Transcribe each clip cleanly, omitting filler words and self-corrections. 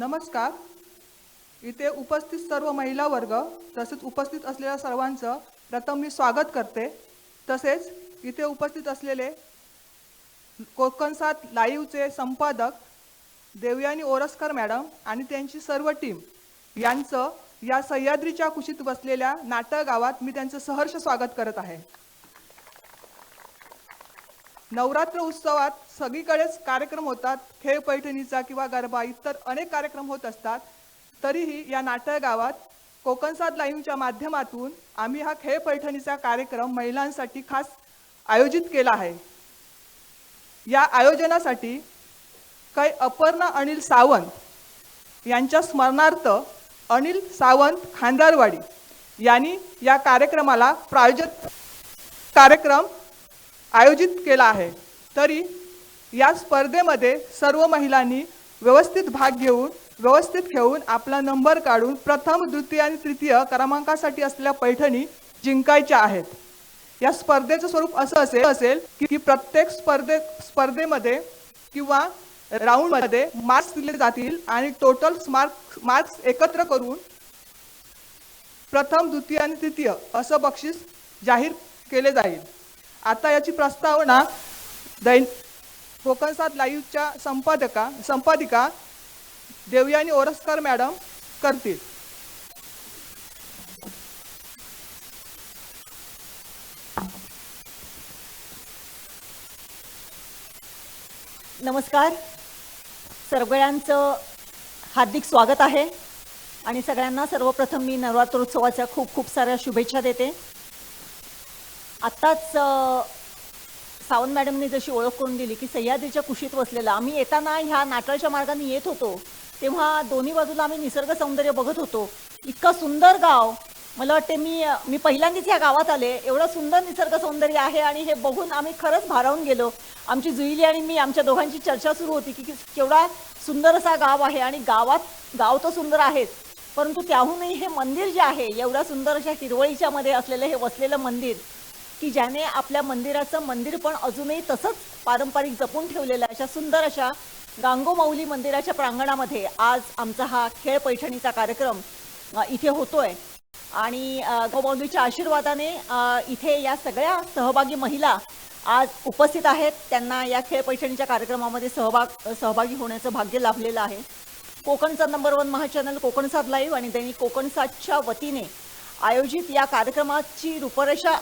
नमस्कार. इथे उपस्थित सर्व महिला वर्ग तसेच उपस्थित असलेल्या सर्वांचं प्रथम मी स्वागत करते. तसेच इथे उपस्थित असलेले कोकणसात लाईव्हचे संपादक देवयानी ओरसकर मॅडम आणि त्यांची सर्व टीम यांचं या सह्याद्रीच्या कुशीत बसलेल्या नाटक गावात मी त्यांचं सहर्ष स्वागत करत आहे. नवरात्र उत्सवात सगळीकडेच कार्यक्रम होतात, खेळ पैठणीचा किंवा गरबा इतर अनेक कार्यक्रम होत असतात. तरीही या नाटक गावात कोकणसात लाईव्हच्या माध्यमातून आम्ही हा खेळ पैठणीचा कार्यक्रम महिलांसाठी खास आयोजित केला आहे. या आयोजनासाठी कै अपर्णा अनिल सावंत यांच्या स्मरणार्थ अनिल सावंत खांदारवाडी यांनी या कार्यक्रमाला प्रायोजक कार्यक्रम आयोजित केला आहे. तरी या स्पर्धेमध्ये सर्व महिलांनी व्यवस्थित भाग घेऊन व्यवस्थित खेळून आपला नंबर काढून प्रथम, द्वितीय आणि तृतीय क्रमांकासाठी असलेल्या पैठणी जिंकायच्या आहेत. या स्पर्धेचं स्वरूप असं असेल की प्रत्येक स्पर्धेमध्ये किंवा राऊंडमध्ये मार्क्स दिले जातील आणि टोटल मार्क्स एकत्र करून प्रथम, द्वितीय आणि तृतीय असं बक्षीस जाहीर केले जाईल. आता याची प्रस्तावना कोकणसात लाईव्हच्या संपादिका देवयानी ओरसकर मॅडम करतील. नमस्कार. सगळ्यांचं हार्दिक स्वागत आहे आणि सगळ्यांना सर्वप्रथम मी नवरात्रोत्सवाच्या खूप खूप साऱ्या शुभेच्छा देते. आत्ताच सावंत मॅडमने जशी ओळख करून दिली की सह्याद्रीच्या कुशीत बसलेला आम्ही येताना ह्या नाटळच्या मार्गाने येत होतो तेव्हा दोन्ही बाजूला आम्ही निसर्ग सौंदर्य बघत होतो. इतकं सुंदर गाव, मला वाटते मी पहिल्यांदाच या गावात आले. एवढं सुंदर निसर्ग सौंदर्य आहे आणि हे बघून आम्ही खरंच भारावून गेलो. आमची जुईली आणि मी आमच्या दोघांची चर्चा सुरू होती की केवढा सुंदर असा गाव आहे आणि गाव तर सुंदर आहेच, परंतु त्याहूनही हे मंदिर जे आहे एवढ्या सुंदर अशा हिरवळीच्या मध्ये असलेलं हे वसलेलं मंदिर की ज्याने आपल्या मंदिराचं मंदिर पण अजूनही तसंच पारंपरिक जपून ठेवलेलं आहे. अशा सुंदर अशा गांगोमाऊली मंदिराच्या प्रांगणामध्ये आज आमचा हा खेळ पैठणीचा कार्यक्रम इथे होतोय आणि गांगोमाऊलीच्या आशीर्वादाने इथे या सगळ्या सहभागी महिला आज उपस्थित आहेत. त्यांना या खेळ पैठणीच्या कार्यक्रमामध्ये सहभागी होण्याचं भाग्य लाभलेलं आहे. कोकणचा नंबर 1 महाचॅनल कोकणसात लाईव्ह आणि दैनिक कोकणसातच्या वतीने आयोजित या कार्यक्रमाची रूपरेषा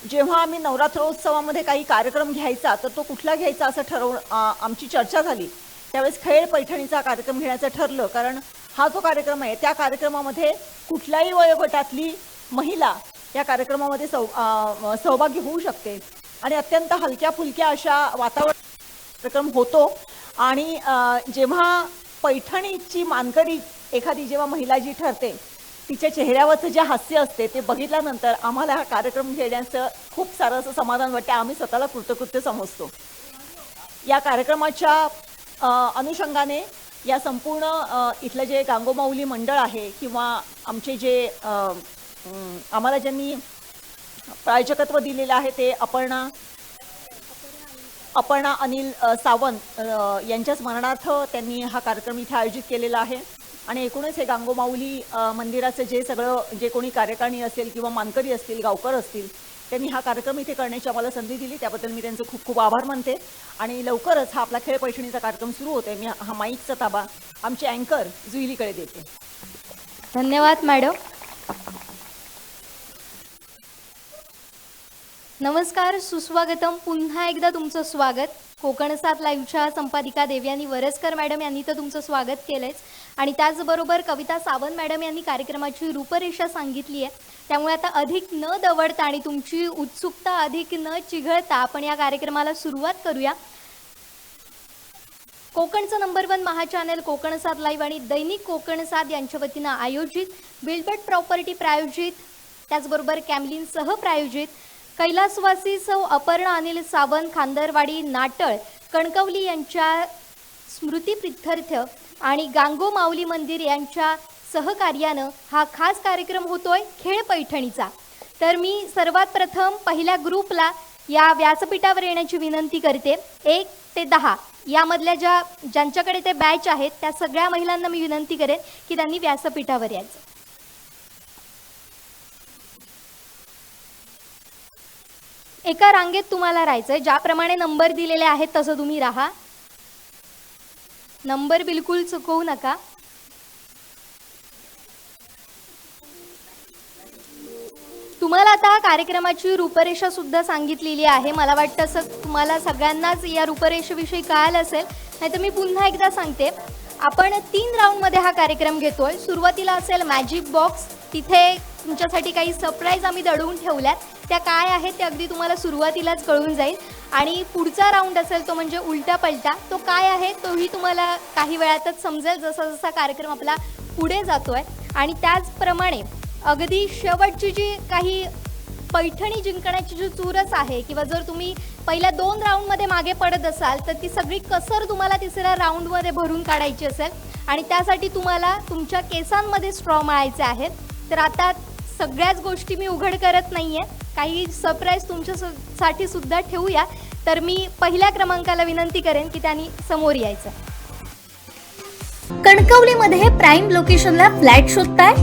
जेव्हा आम्ही नवरात्रोत्सवामध्ये काही कार्यक्रम घ्यायचा तर तो कुठला घ्यायचा असं आमची चर्चा झाली. त्यावेळेस खेळ पैठणीचा कार्यक्रम घेण्याचं ठरलं, कारण हा जो कार्यक्रम आहे त्या कार्यक्रमामध्ये कुठल्याही वयोगटातली महिला या कार्यक्रमामध्ये सहभागी होऊ शकते आणि अत्यंत हलक्या फुलक्या अशा वातावरण कार्यक्रम होतो. आणि जेव्हा पैठणीची मानकरी एखादी जेव्हा महिला जी ठरते तिच्या चेहऱ्यावरचं जे हास्य असते ते बघितल्यानंतर आम्हाला हा कार्यक्रम घेण्याचं खूप सारं असं समाधान वाटते. आम्ही स्वतःला कृतकृत्य समजतो. या कार्यक्रमाच्या अनुषंगाने या संपूर्ण इथलं जे गांगोमाऊली मंडळ आहे किंवा आमचे जे आम्हाला ज्यांनी प्रायोजकत्व दिलेलं आहे ते अपर्णा अनिल सावंत यांच्या स्मरणार्थ त्यांनी हा कार्यक्रम इथे आयोजित केलेला आहे. आणि एकूणच हे गांगोमाऊली मंदिराचं जे कोणी कार्यकारिणी असेल किंवा मानकरी असतील, गावकर असतील, त्यांनी हा कार्यक्रम इथे करण्याची आम्हाला संधी दिली, त्याबद्दल मी त्यांचं खूप खूप आभार मानते. आणि लवकरच हा आपला खेळ पैठणीचा कार्यक्रम सुरू होतोय. मी हा माईकचा ताबा आमचे अँकर जुईलीकडे देते. धन्यवाद मॅडम. नमस्कार, सुस्वागतम. पुन्हा एकदा तुमचं स्वागत. कोकणसात लाईव्हच्या संपादिका देवयानी ओरसकर मॅडम यांनी तर तुमचं स्वागत केलंच आणि त्याचबरोबर कविता सावंत मॅडम यांनी कार्यक्रमाची रूपरेषा सांगितली आहे. त्यामुळे आता अधिक न दवडता आणि तुमची उत्सुकता अधिक न चिघळता आपण या कार्यक्रमाला सुरुवात करूया. कोकणचं नंबर 1 महाचॅनल कोकणसात लाईव्ह आणि दैनिक कोकणसात यांच्या वतीनं आयोजित, बिल्बर्ट प्रॉपर्टी प्रायोजित, त्याचबरोबर कॅमलिन सह प्रायोजित कैलासवासी सौ अपर्णा अनिल सावंत खांदरवाडी नाटळ कणकवली यांच्या स्मृतिप्रित्यर्थ आणि गांगोमाऊली मंदिर यांच्या सहकार्यानं हा खास कार्यक्रम होतोय खेळ पैठणीचा. तर मी सर्वात प्रथम पहिल्या ग्रुपला या व्यासपीठावर येण्याची विनंती करते. 1 ते 10 यामधल्या ज्यांच्याकडे ते बॅच आहेत त्या सगळ्या महिलांना मी विनंती करेन की त्यांनी व्यासपीठावर यायचं. एका रांगेत तुम्हाला राहायचं आहे. ज्याप्रमाणे नंबर दिलेले आहेत तसं तुम्ही राहा. नंबर बिलकुल चुकवू नका. तुम्हाला आता कार्यक्रमाची रूपरेषा सुद्धा सांगितलेली आहे. मला वाटतं असं तुम्हाला सगळ्यांनाच या रूपरेषेविषयी कळालं असेल, नाहीतर मी पुन्हा एकदा सांगते. आपण 3 राऊंडमध्ये हा कार्यक्रम घेतोय. सुरुवातीला असेल मॅजिक बॉक्स. तिथे तुमच्यासाठी काही सरप्राईज आम्ही दडवून ठेवल्यात. त्या काय आहेत ते अगदी तुम्हाला सुरुवातीलाच कळून जाईल. आणि पुढचा राऊंड असेल तो म्हणजे उलटा पलटा. तो काय आहे तोही तुम्हाला काही वेळातच समजेल जसा जसा कार्यक्रम आपला पुढे जातोय. आणि त्याचप्रमाणे अगदी शेवटची जी काही पैठणी जिंकण्याची जी चूरस आहे, किंवा जर तुम्ही पहिल्या 2 राऊंडमध्ये मागे पडत असाल तर ती सगळी कसर तुम्हाला तिसऱ्या राऊंडमध्ये भरून काढायची असेल. आणि त्यासाठी तुम्हाला तुमच्या केसांमध्ये स्ट्रॉ मळायचे आहेत. तर आता सगळ्याच गोष्टी मी उघड करत नाही आहे, काही सरप्राईज तुमच्यासाठी सुद्धा ठेवूया. तर मी पहिल्या क्रमांकाला विनंती करेन की त्यांनी समोर यायचं. कणकवलीमध्ये प्राइम लोकेशनला फ्लॅट शोधताय?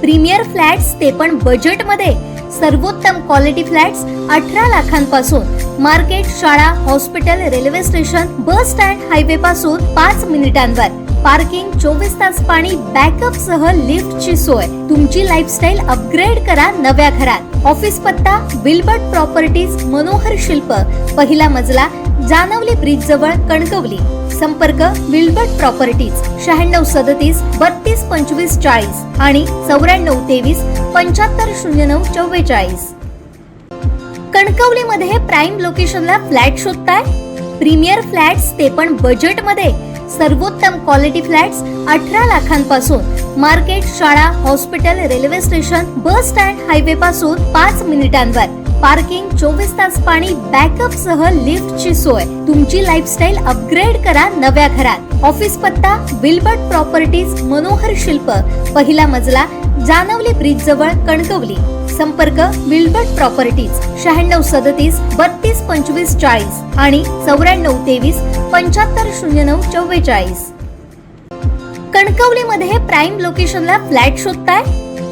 प्रीमियर फ्लॅट्स ते पण बजेटमध्ये. सर्वोत्तम क्वालिटी फ्लॅट्स 18 लाखांपासून. मार्केट, शाळा, hospital, railway station, bus stand, highway पासून 5 मिनिटांवर. पार्किंग, 24 तास पाणी, बॅकअप सह लिफ्टची सोय. तुमची लाईफस्टाईल अपग्रेड करा नव्या घरात. ऑफिस पत्ता विल्बर्ट प्रॉपर्टीज, मनोहर शिल्प, पहिला मजला, जानवली ब्रिज जवळ, कणकवली. संपर्क विल्बर्ट प्रॉपर्टीज 9637 32 25 40 आणि 9423 75 09 44. कणकवलीमध्ये प्राइम लोकेशनला फ्लॅट शोधताय? प्रीमियर फ्लॅट्स ते पण बजेटमध्ये. सर्वोत्तम क्वालिटी फ्लॅट्स 18 लाखांपासून. मार्केट, शाळा, hospital, railway station, bus stand, highway पासून 5 मिनिटांवर. पार्किंग, 24 तास पाणी, बॅकअप सह लिफ्टची सोय. तुमची लाईफस्टाईल अपग्रेड करा नव्या घरात. ऑफिस पत्ता विल्बर्ट प्रॉपर्टीज, मनोहर शिल्प, पहिला मजला, जानवली ब्रिज जवळ, कणकवली. संपर्क विल्बर्ट प्रॉपर्टीज 9637 32 25 40 आणि 9423 75 09 44. कणकवलीमध्ये प्राइम लोकेशनला फ्लॅट शोधताय?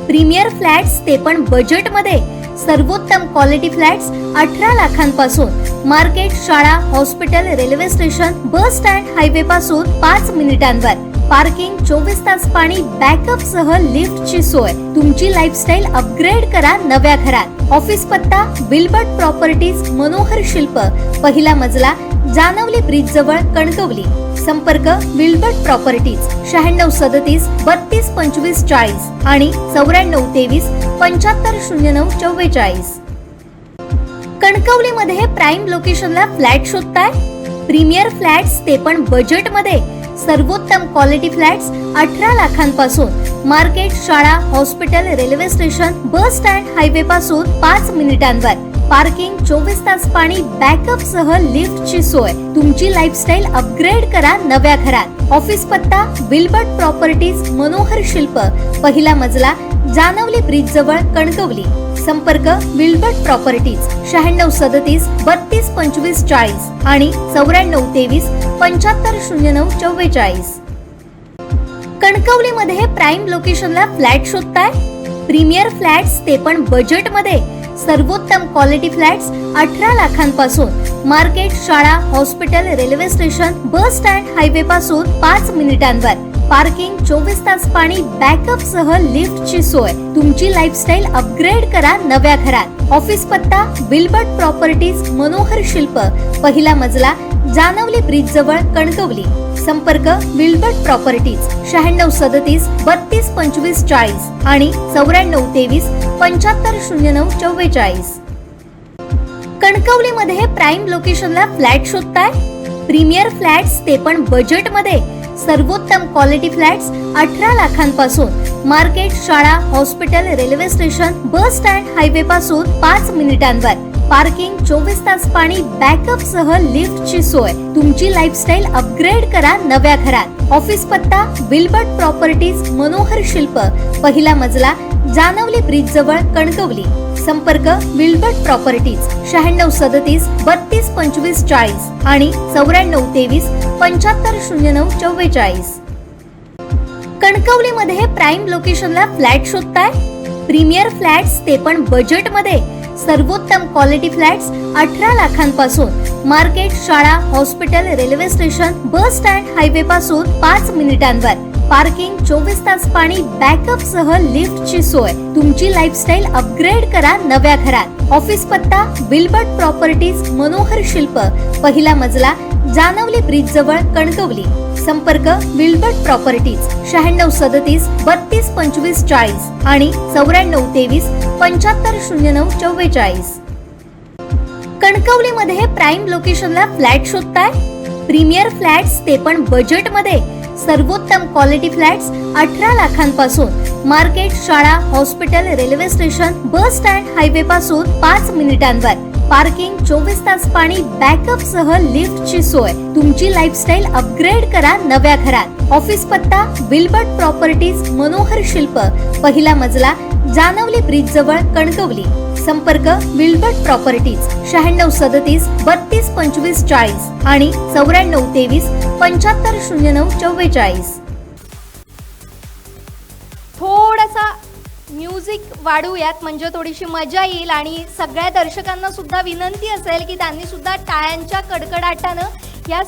प्रीमियर फ्लॅट्स ते पण बजेटमध्ये. सर्वोत्तम क्वालिटी फ्लॅट्स 18 लाखांपासून. मार्केट, शाळा, hospital, railway station, bus stand, highway पासून 5 मिनिटांवर. पार्किंग, 24 तास पाणी, बॅकअप सह लिफ्टची सोय. तुमची लाईफस्टाईल अपग्रेड करा नव्या घरात. ऑफिस पत्ता विल्बर्ट प्रॉपर्टीज, मनोहर शिल्प, पहिला मजला, जानवली ब्रिज जवळ, कणकवली. संपर्क विल्बर्ट प्रॉपर्टीज 9637 32 25 40 आणि 9423 75 09 44. कणकवलीमध्ये प्राइम लोकेशनला फ्लॅट शोधताय? प्रीमियर फ्लॅट्स ते पण बजेटमध्ये. सर्वोत्तम क्वालिटी फ्लॅट्स 18 लाखांपासून. मार्केट, शाळा, hospital, railway station, bus stand, highway पासून 5 मिनिटांवर. पार्किंग, 24 तास पाणी, बॅकअप सह लिफ्टची सोय. तुमची लाईफस्टाईल अपग्रेड करा नव्या घरात. ऑफिस पत्ता विल्बर्ट प्रॉपर्टीज, मनोहर शिल्प, पहिला मजला, जानवली ब्रिज जवळ, कणकवली. संपर्क विल्बर्ट प्रॉपर्टीज 9637 32 25 40 आणि 9423 75 09 44. कणकवलीमध्ये प्राइम लोकेशनला फ्लॅट शोधताय? प्रीमियर फ्लॅट्स ते पण बजेटमध्ये. सर्वोत्तम क्वालिटी फ्लॅट्स 18 लाखांपासून. मार्केट, शाळा, hospital, railway station, bus stand, highway पासून 5 मिनिटांवर. पार्किंग, 24 तास पाणी, बॅकअप सह लिफ्टची सोय. तुमची लाईफस्टाईल अपग्रेड करा नव्या घरात. ऑफिस पत्ता विल्बर्ट प्रॉपर्टीज, मनोहर शिल्प, पहिला मजला, जानवली ब्रिज जवळ, कणकवली. संपर्क विल्बर्ट प्रॉपर्टीज 9637 32 25 40 आणि 9423 75 09 44. कणकवलीमध्ये प्राइम लोकेशनला फ्लॅट शोधताय? प्रीमियर फ्लॅट्स ते पण बजेटमध्ये. सर्वोत्तम क्वालिटी फ्लॅट्स 18 लाखांपासून. मार्केट, शाळा, hospital, railway station, bus stand, highway पासून 5 मिनिटांवर. पार्किंग, 24 तास पाणी, बॅकअप सह लिफ्टची सोय. तुमची लाईफस्टाईल अपग्रेड करा नव्या घरात. ऑफिस पत्ता विल्बर्ट प्रॉपर्टीज, मनोहर शिल्प, पहिला मजला, जानवली ब्रिज जवळ, कणकवली. संपर्क विल्बर्ट प्रॉपर्टीज 9637 32 25 40 आणि 94 23 75 09 44. कणकवलीमध्ये प्राईम लोकेशनला फ्लॅट शोधताय? प्रीमियर फ्लॅट्स ते पण बजेटमध्ये. सर्वोत्तम क्वालिटी फ्लॅट्स 18 लाखांपासून. मार्केट, शाळा, hospital, railway station, bus stand, highway पासून 5 मिनिटांवर. पार्किंग, 24 तास पाणी, बॅकअप सह लिफ्टची सोय. तुमची लाईफस्टाईल अपग्रेड करा नव्या घरात. ऑफिस पत्ता विल्बर्ट प्रॉपर्टीज, मनोहर शिल्प, पहिला मजला, जानवली ब्रिज जवळ, कणकवली. संपर्क विल्बर्ट प्रॉपर्टीज 9637 32 25 40 आणि 94 23 75 09 44. कणकवलीमध्ये प्राईम लोकेशनला फ्लॅट शोधताय? प्रीमियर फ्लॅट्स ते पण बजेटमध्ये. सर्वोत्तम क्वालिटी फ्लॅट्स 18 लाखांपासून. मार्केट, शाळा, hospital, railway station, bus stand, highway पासून 5 मिनिटांवर. पार्किंग, 24 तास पाणी, बॅकअप सह लिफ्टची सोय. तुमची लाईफस्टाईल अपग्रेड करा नव्या घरात. ऑफिस पत्ता विल्बर्ट प्रॉपर्टीज, मनोहर शिल्प, पहिला मजला, जानवली ब्रिज जवळ, कणकवली. संपर्क विल्बर्ट प्रॉपर्टीज 9637 32 25 40 आणि 94 23 75 09 44. थोडासा म्युझिक वाढवूयात म्हणजे थोडीशी मजा येईल आणि सगळ्या दर्शकांना सुद्धा विनंती असेल की त्यांनी सुद्धा टाळ्यांच्या कडकडाटानं या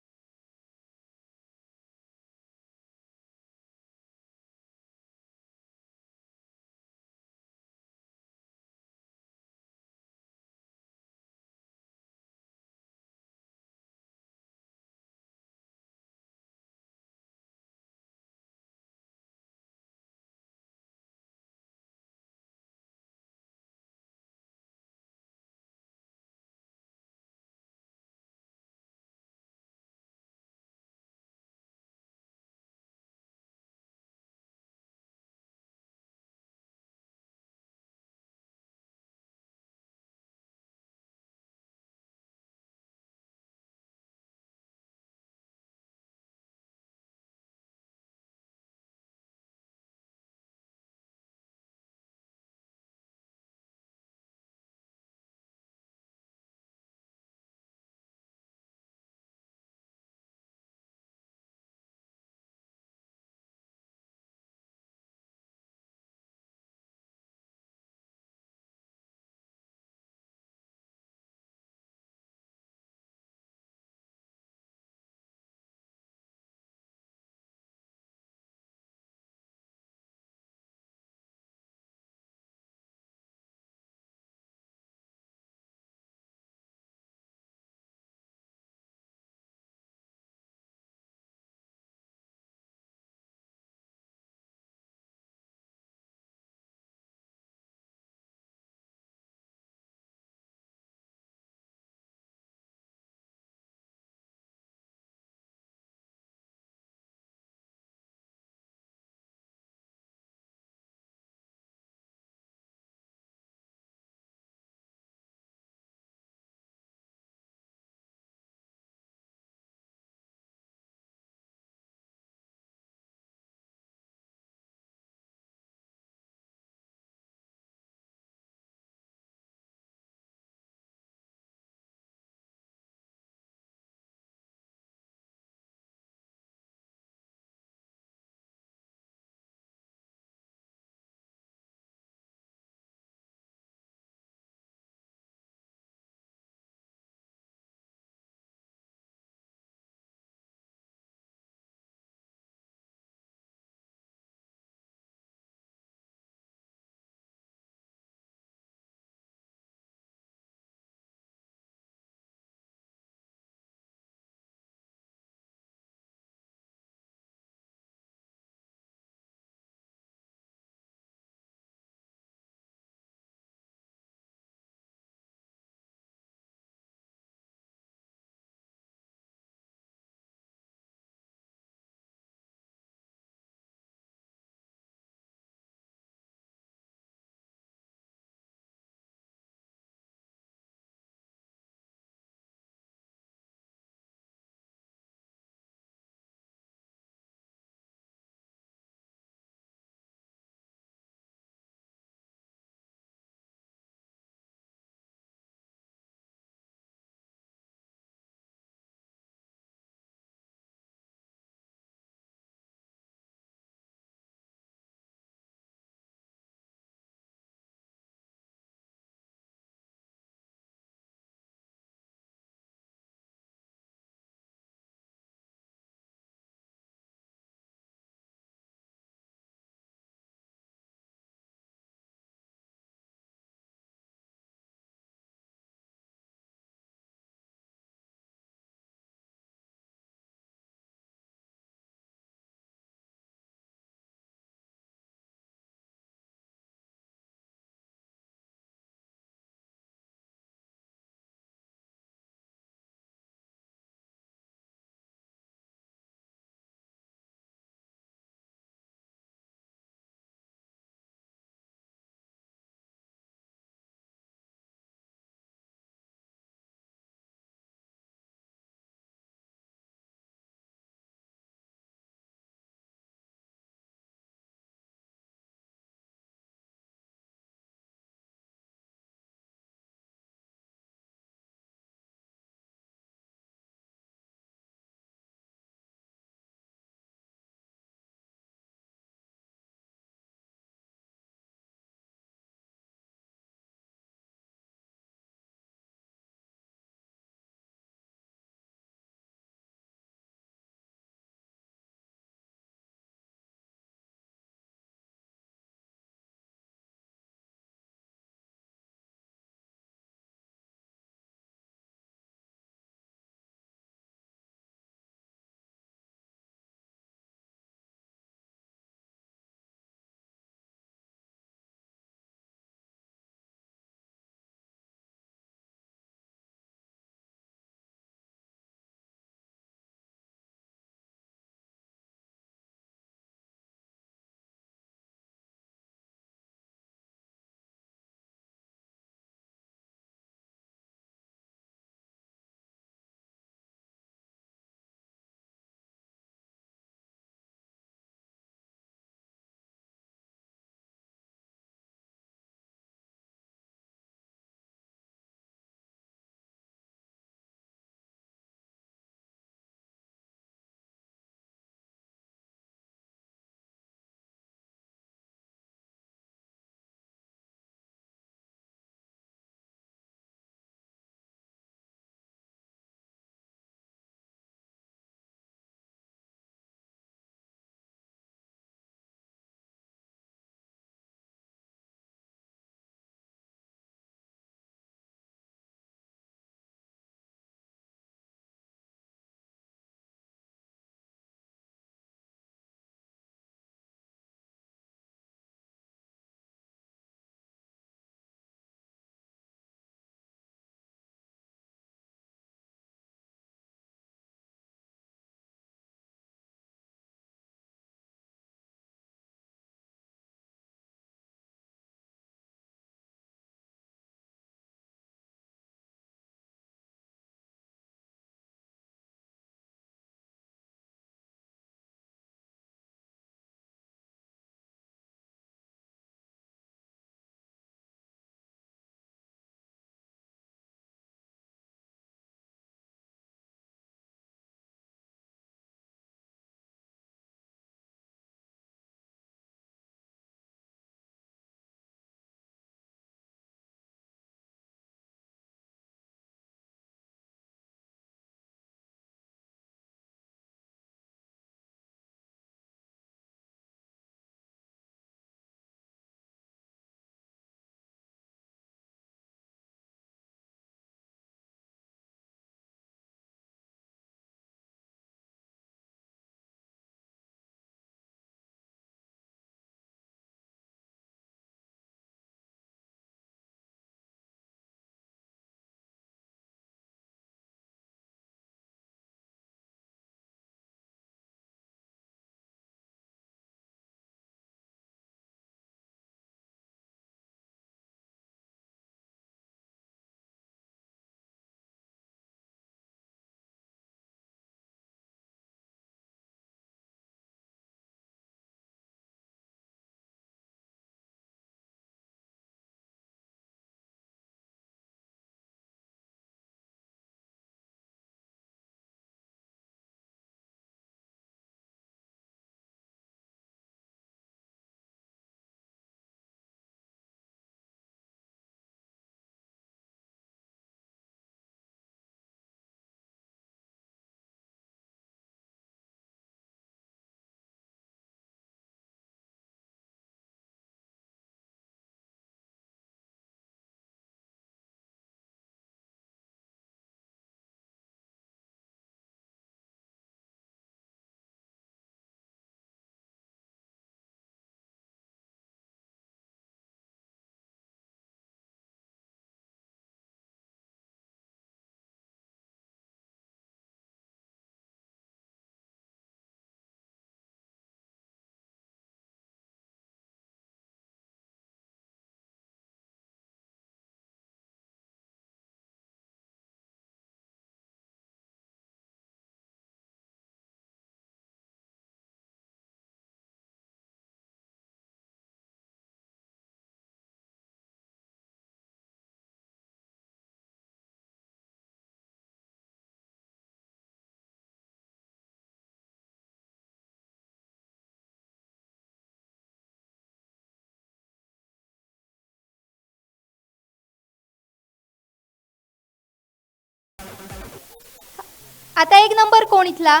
आता एक नंबर कोण इथला?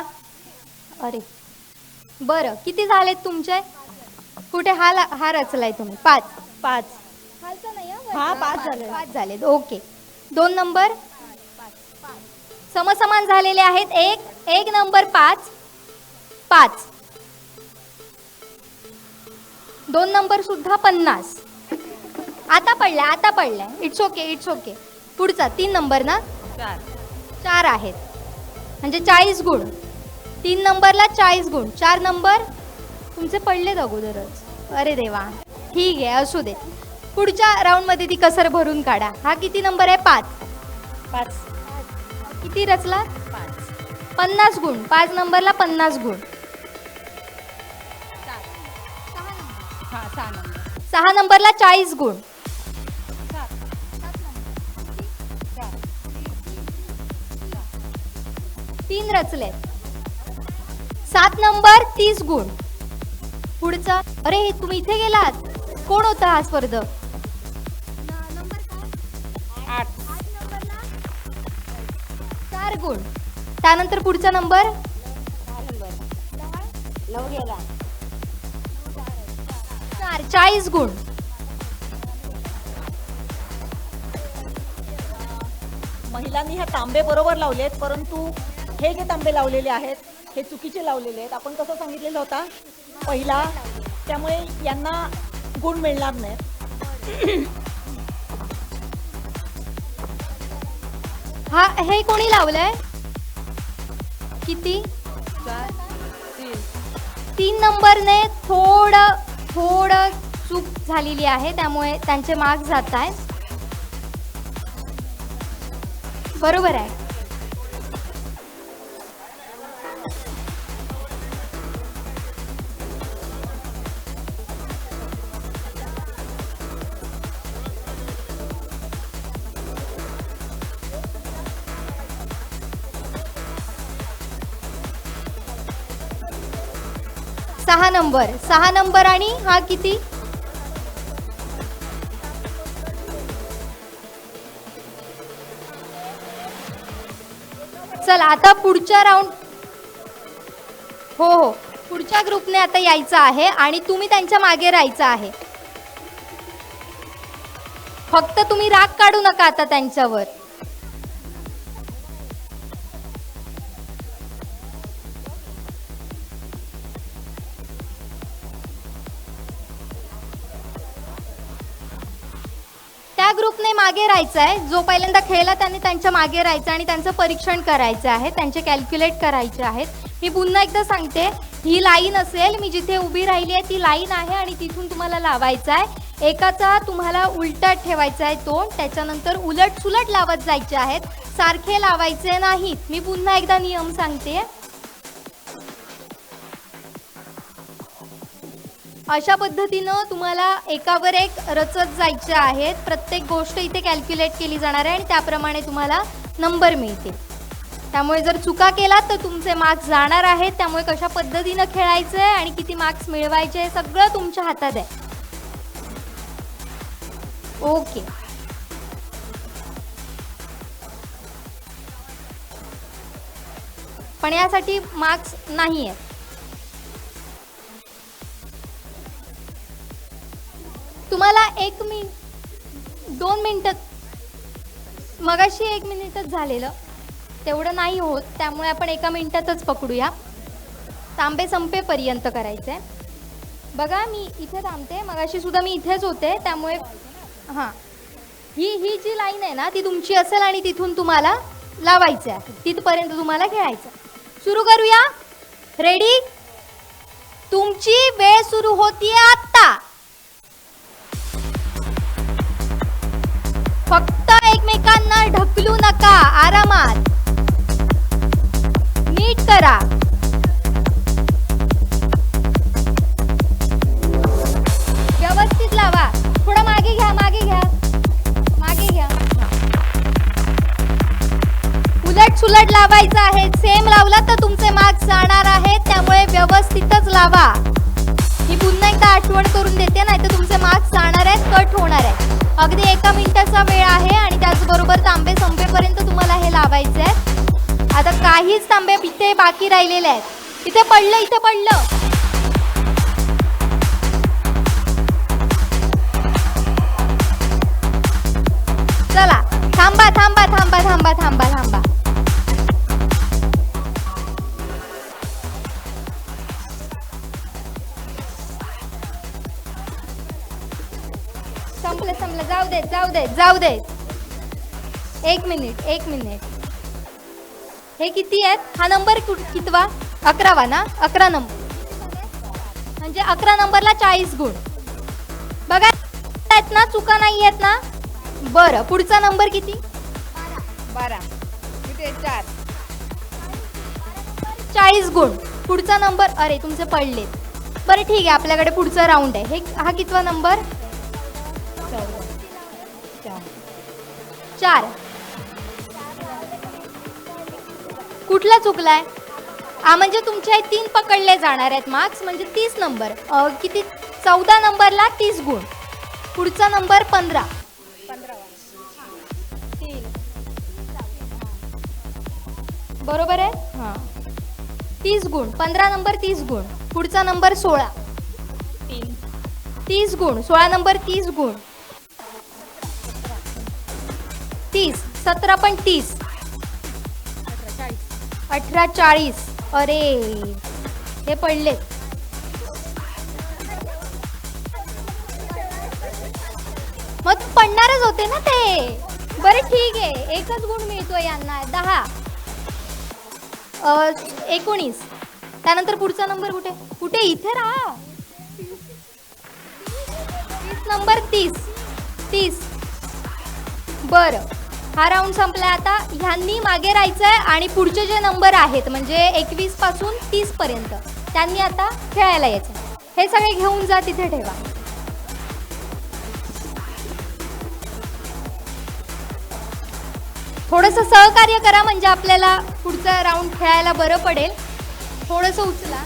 अरे बरं, किती झालेत तुमचे? कुठे हा रचलाय तुम्ही? 5. 5. खालचं नाही हा, 5 झाले. 5 झालेत. ओके. 2 नंबर समसमान झालेले आहेत. एक नंबर 5. 2 नंबर सुद्धा 50. आता पडलाय. It's okay. पुढचा 3 नंबर ना? 4 आहेत म्हणजे 40 गुण. 3 नंबरला 40 गुण. 4 नंबर तुमचे पडलेत अगोदरच. अरे देवा, ठीक आहे, असू दे. पुढच्या राऊंडमध्ये ती कसर भरून काढा. हा किती नंबर आहे? 5. किती रचला? 50 गुण. 5 नंबरला 50 गुण. 6 नंबरला 40 गुण. 3 रचले. 7 नंबर 30 गुण. पुढचा, अरे तुम्ही इथे गेलात. कोण होता हा स्पर्धक? 4 गुण. त्यानंतर पुढचा नंबर 40 गुण. महिलांनी ह्या तांबे बरोबर लावलेत, परंतु हे जे तांबे लावलेले आहेत हे चुकीचे लावलेले आहेत. आपण कसं सांगितलेलं होता पहिला, त्यामुळे यांना गुण मिळणार नाहीत. हे कोणी लावलंय? किती? 3 नंबरने थोडं चूक झालेली आहे, त्यामुळे त्यांचे मार्क्स जात आहेत. बरोबर आहे. सहा नंबर आणि हा किती? चला आता पुढच्या राऊंड. हो, पुढच्या ग्रुपने आता यायचं आहे आणि तुम्ही त्यांच्या मागे राहायचं आहे. फक्त तुम्ही राग काढू नका आता त्यांच्यावर. त्या ग्रुपने मागे राहायचं आहे. जो पहिल्यांदा खेळला त्यांनी त्यांच्या मागे राहायचं आणि त्यांचं परीक्षण करायचं आहे, त्यांचे कॅल्क्युलेट करायचे आहेत. मी पुन्हा एकदा सांगते, ही लाईन असेल, मी जिथे उभी राहिली आहे ती लाईन आहे आणि तिथून तुम्हाला लावायचं आहे. एकाचा तुम्हाला उलटा ठेवायचा आहे तोंड, त्याच्यानंतर उलट सुलट लावत जायचे आहेत, सारखे लावायचे नाहीत. मी पुन्हा एकदा नियम सांगते. अशा पद्धतीनं तुम्हाला एकावर एक रचत जायचे आहेत. प्रत्येक गोष्ट इथे कॅल्क्युलेट केली जाणार आहे आणि त्याप्रमाणे तुम्हाला नंबर मिळतील. त्यामुळे जर चुका केलात तर तुमचे मार्क्स जाणार आहेत. त्यामुळे कशा पद्धतीनं खेळायचं आहे आणि किती मार्क्स मिळवायचे सगळं तुमच्या हातात आहे. ओके. पण यासाठी मार्क्स नाही आहेत. तुम्हाला 2 मिनिटं, मगाशी 1 मिनिटच झालेलं, तेवढं नाही होत. त्यामुळे आपण 1 मिनिटातच पकडूया. तांबे संपेपर्यंत करायचं आहे. बघा मी इथे थांबते, मगाशी सुद्धा मी इथेच होते. त्यामुळे हां, ही जी लाईन आहे ना ती तुमची असेल आणि तिथून तुम्हाला लावायचं आहे. तिथपर्यंत तुम्हाला खेळायचं. सुरू करूया. रेडी? तुमची वेळ सुरू होतीये आत्ता. फक्त एकमेकांना ढकलू नका, आरामात नीट करा. व्यवस्थित लावा. थोडं मागे घ्या. उलट सुलट लावायचं आहे. सेम लावला तर तुमचे मार्क्स जाणार आहेत. त्यामुळे व्यवस्थितच लावा. मी पुन्हा एकदा आठवण करून देते, नाही तर तुमचे मार्क्स जाणार आहेत, कट होणार आहेत. अगदी 1 मिनिटाचा वेळ आहे आणि त्याचबरोबर तांबे संपेपर्यंत तुम्हाला हे लावायचे आहेत. आता काहीच तांबे इथे बाकी राहिलेले आहेत. इथे पडलं, इथे पडलं. चला थांबा थांबा थांबा थांबा थांबा थांबा. संपलं संपलं, जाऊ देत जाऊ देत जाऊ देत. 1 मिनिट 1 मिनिट. हे किती आहेत? हा नंबर कितवा? 11वा ना? 11 नंबर म्हणजे 11 नंबरला 40 गुण. बघा आहेत ना, चुका नाही आहेत ना? बरं, पुढचा नंबर किती? 12 किती 4 40 गुण. पुढचा नंबर, अरे तुमचे पडले. बरं ठीक आहे, आपल्याकडे पुढचा राऊंड आहे. हे हा कितवा नंबर? 4. कुठला चुकलाय? म्हणजे तुमचे 3 पकडले जाणार आहेत मार्क्स, म्हणजे 30 नंबर. किती? 14 नंबरला 30 गुण. पुढचा नंबर 15. बरोबर आहे. हां, 30 गुण. 15 नंबर 30 गुण. पुढचा नंबर 16. 30 गुण. 16 नंबर 30 गुण. 30. 17 पण 30. 18 40. अरे हे पडले. मग पडणारच होते ना ते. बरं ठीक आहे, एकच गुण मिळतोय यांना. 10. 19. त्यानंतर पुढचा नंबर कुठे? कुठे? इथे राहा. 30 नंबर 30. 30. बरं, हा राऊंड संपलाय. आता ह्यांनी मागे राहायचंय आणि पुढचे जे नंबर आहेत म्हणजे 21 पासून 30 पर्यंत त्यांनी आता खेळायला यायचं. हे सगळे घेऊन जा, तिथे ठेवा. थोडंसं सहकार्य करा म्हणजे आपल्याला पुढचा राऊंड खेळायला बरं पडेल. थोडंसं उचला.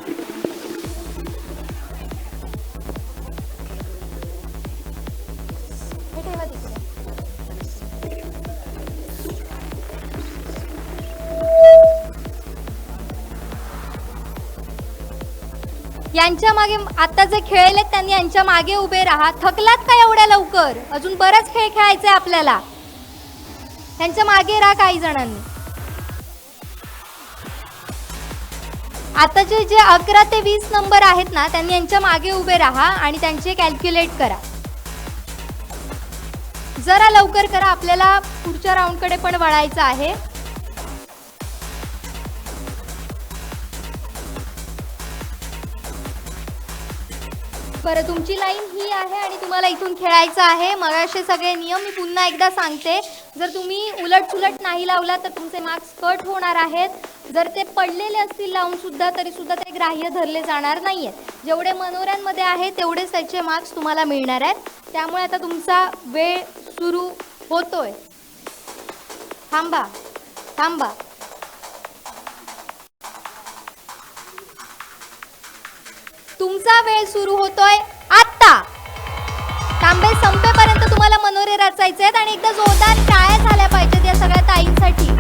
हे ठेवा तिकडे. यांच्या मागे आता जे खेळले त्यांनी यांच्या मागे उभे राहा. थकलात का एवढ्या लवकर? अजून बराच खेळ खेळायचा आहे आपल्याला. त्यांच्या मागे राहा काही जणांनी. आताचे जे 11 ते 20 नंबर आहेत ना, त्यांनी यांच्या मागे उभे राहा आणि त्यांचे कॅल्क्युलेट करा. जरा लवकर करा, आपल्याला पुढच्या राऊंडकडे पण वळायचं आहे. बरं, तुमची लाईन ही आहे आणि तुम्हाला इथून खेळायचं आहे. मगाशी सगळे नियम मी पुन्हा एकदा सांगते. जर तुम्ही उलट नाही लावला तर तुमचे मार्क्स कट होणार आहेत. जर ते पडलेले असतील लावून सुद्धा तरी सुद्धा ते ग्राह्य धरले जाणार नाही आहेत. जेवढे मनोऱ्यांमध्ये आहे तेवढेच त्याचे मार्क्स तुम्हाला मिळणार आहेत. त्यामुळे आता तुमचा वेळ सुरू होतोय. थांबा थांबा. तुमचा वेळ सुरू होतोय आता. तांबे संपेपर्यंत तुम्हाला मनोरे रचायचे आहेत आणि एकदा जोरदार टाळ्या झाल्या पाहिजेत या सगळ्या ताईंसाठी.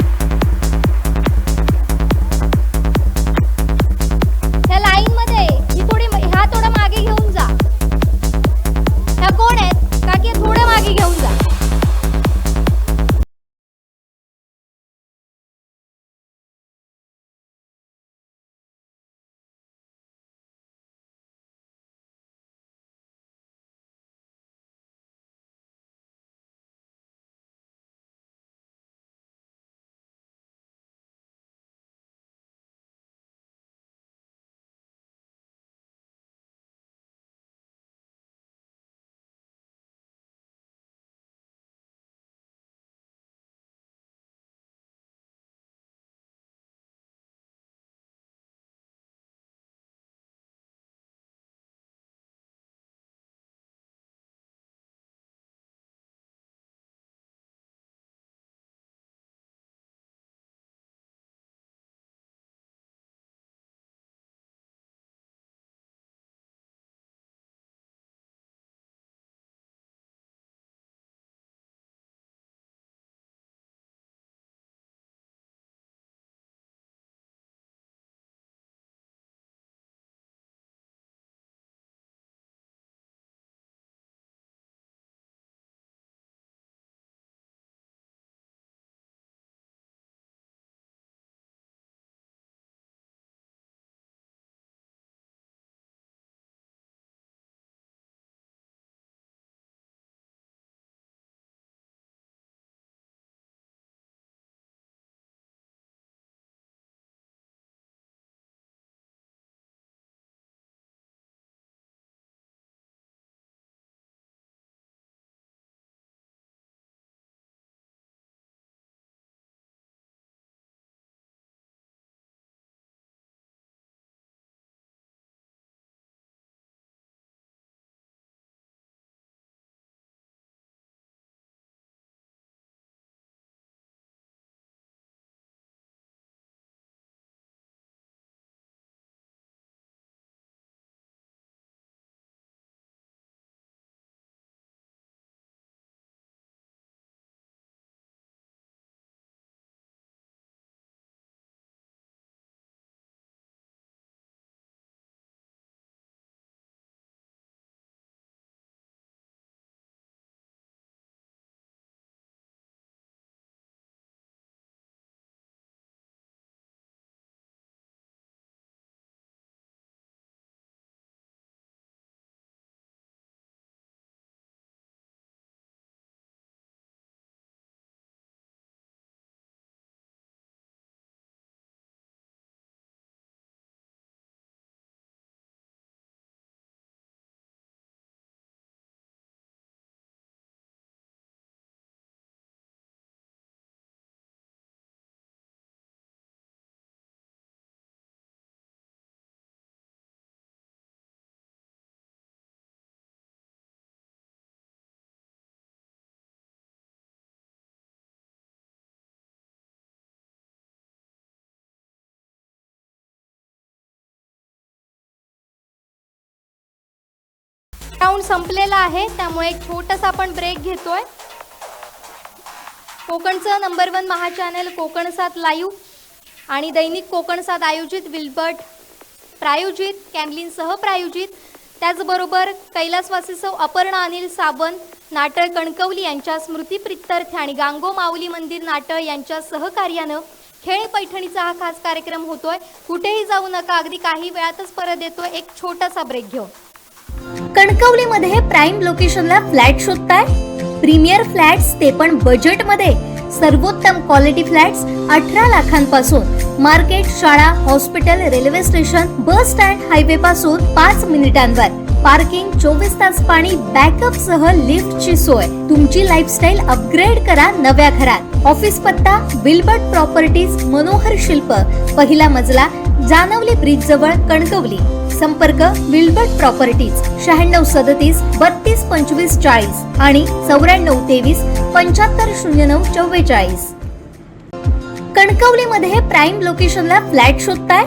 राऊंड संपलेला आहे, त्यामुळे एक छोटासा आपण ब्रेक घेतोय. कोकणचं नंबर 1 महा चॅनल कोकण 7 लाईव्ह आणि दैनिक कोकण 7 आयोजित विल्बर्ट प्रायोजित कॅमलिन सहप्रायोजित त्याचबरोबर कैलासवासी सौ अपर्णा अनिल सावंत नाटळ कणकवली यांच्या स्मृतीप्रित्यर्थ आणि गांगो माऊली मंदिर नाटळ यांच्या सहकार्यानं खेळ पैठणीचा हा खास कार्यक्रम होतोय. कुठेही जाऊ नका, अगदी काही वेळातच परत येतोय एक छोटासा ब्रेक घेऊन. कणकवलीमध्ये प्राइम लोकेशनला फ्लॅट शोधताय? प्रीमियर फ्लॅट्स ते पण बजेटमध्ये. सर्वोत्तम क्वालिटी फ्लॅट्स 18 लाखांपासून. मार्केट, शाळा, hospital, railway station, bus stand, highway पासून 5 मिनिटांवर. पार्किंग, 24 तास पाणी, बॅकअप सह लिफ्टची सोय. तुमची लाईफस्टाईल अपग्रेड करा नव्या घरात. ऑफिस पत्ता विल्बर्ट प्रॉपर्टीज, मनोहर शिल्प, पहिला मजला, जानवली ब्रिज जवळ, कणकवली. संपर्क विल्बर्ट प्रॉपर्टीज 9637 32 25 40 आणि 9423 75 09 44. कणकवलीमध्ये प्राइम लोकेशनला फ्लॅट शोधताय?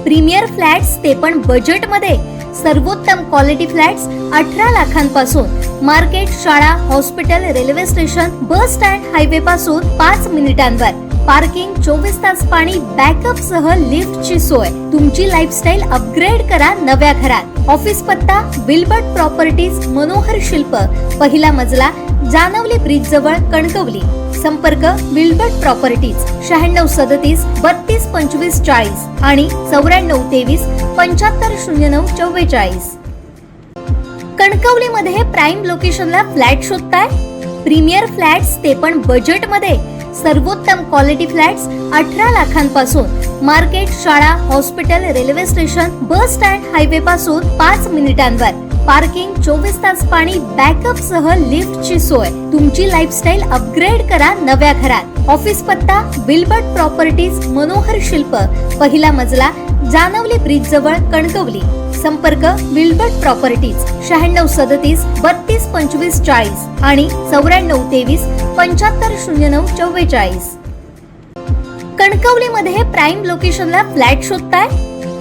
प्रीमियर फ्लॅट्स ते पण बजेटमध्ये. सर्वोत्तम क्वालिटी फ्लॅट्स 18 लाखांपासून. मार्केट, शाळा, hospital, railway station, bus stand, highway पासून 5 मिनिटांवर. पार्किंग, 24 तास पाणी, बॅकअप सह लिफ्टची सोय. तुमची लाईफस्टाईल अपग्रेड करा नव्या घरात. ऑफिस पत्ता विल्बर्ट प्रॉपर्टीज, मनोहर शिल्प, पहिला मजला, जानवली ब्रिज जवळ, कणकवली. संपर्क विल्बर्ट प्रॉपर्टीज 9637 32 25 40 आणि 9423 75 09 44. कणकवलीमध्ये प्राइम लोकेशनला फ्लॅट शोधताय? प्रीमियर फ्लॅट्स ते पण बजेटमध्ये. सर्वोत्तम क्वालिटी फ्लॅट्स 18 लाखांपासून. मार्केट, शाळा, hospital, railway station, bus stand, highway पासून 5 मिनिटांवर. पार्किंग, 24 तास पाणी, बॅकअप सह लिफ्टची सोय. तुमची लाईफस्टाईल अपग्रेड करा नव्या घरात. ऑफिस पत्ता विल्बर्ट प्रॉपर्टीज, मनोहर शिल्प, पहिला मजला, जानवली ब्रिज जवळ, कणकवली. संपर्क विल्बर्ट प्रॉपर्टीज 9637 32 25 40 आणि 9423 75 09 44. कणकवलीमध्ये प्राइम लोकेशनला फ्लॅट शोधताय?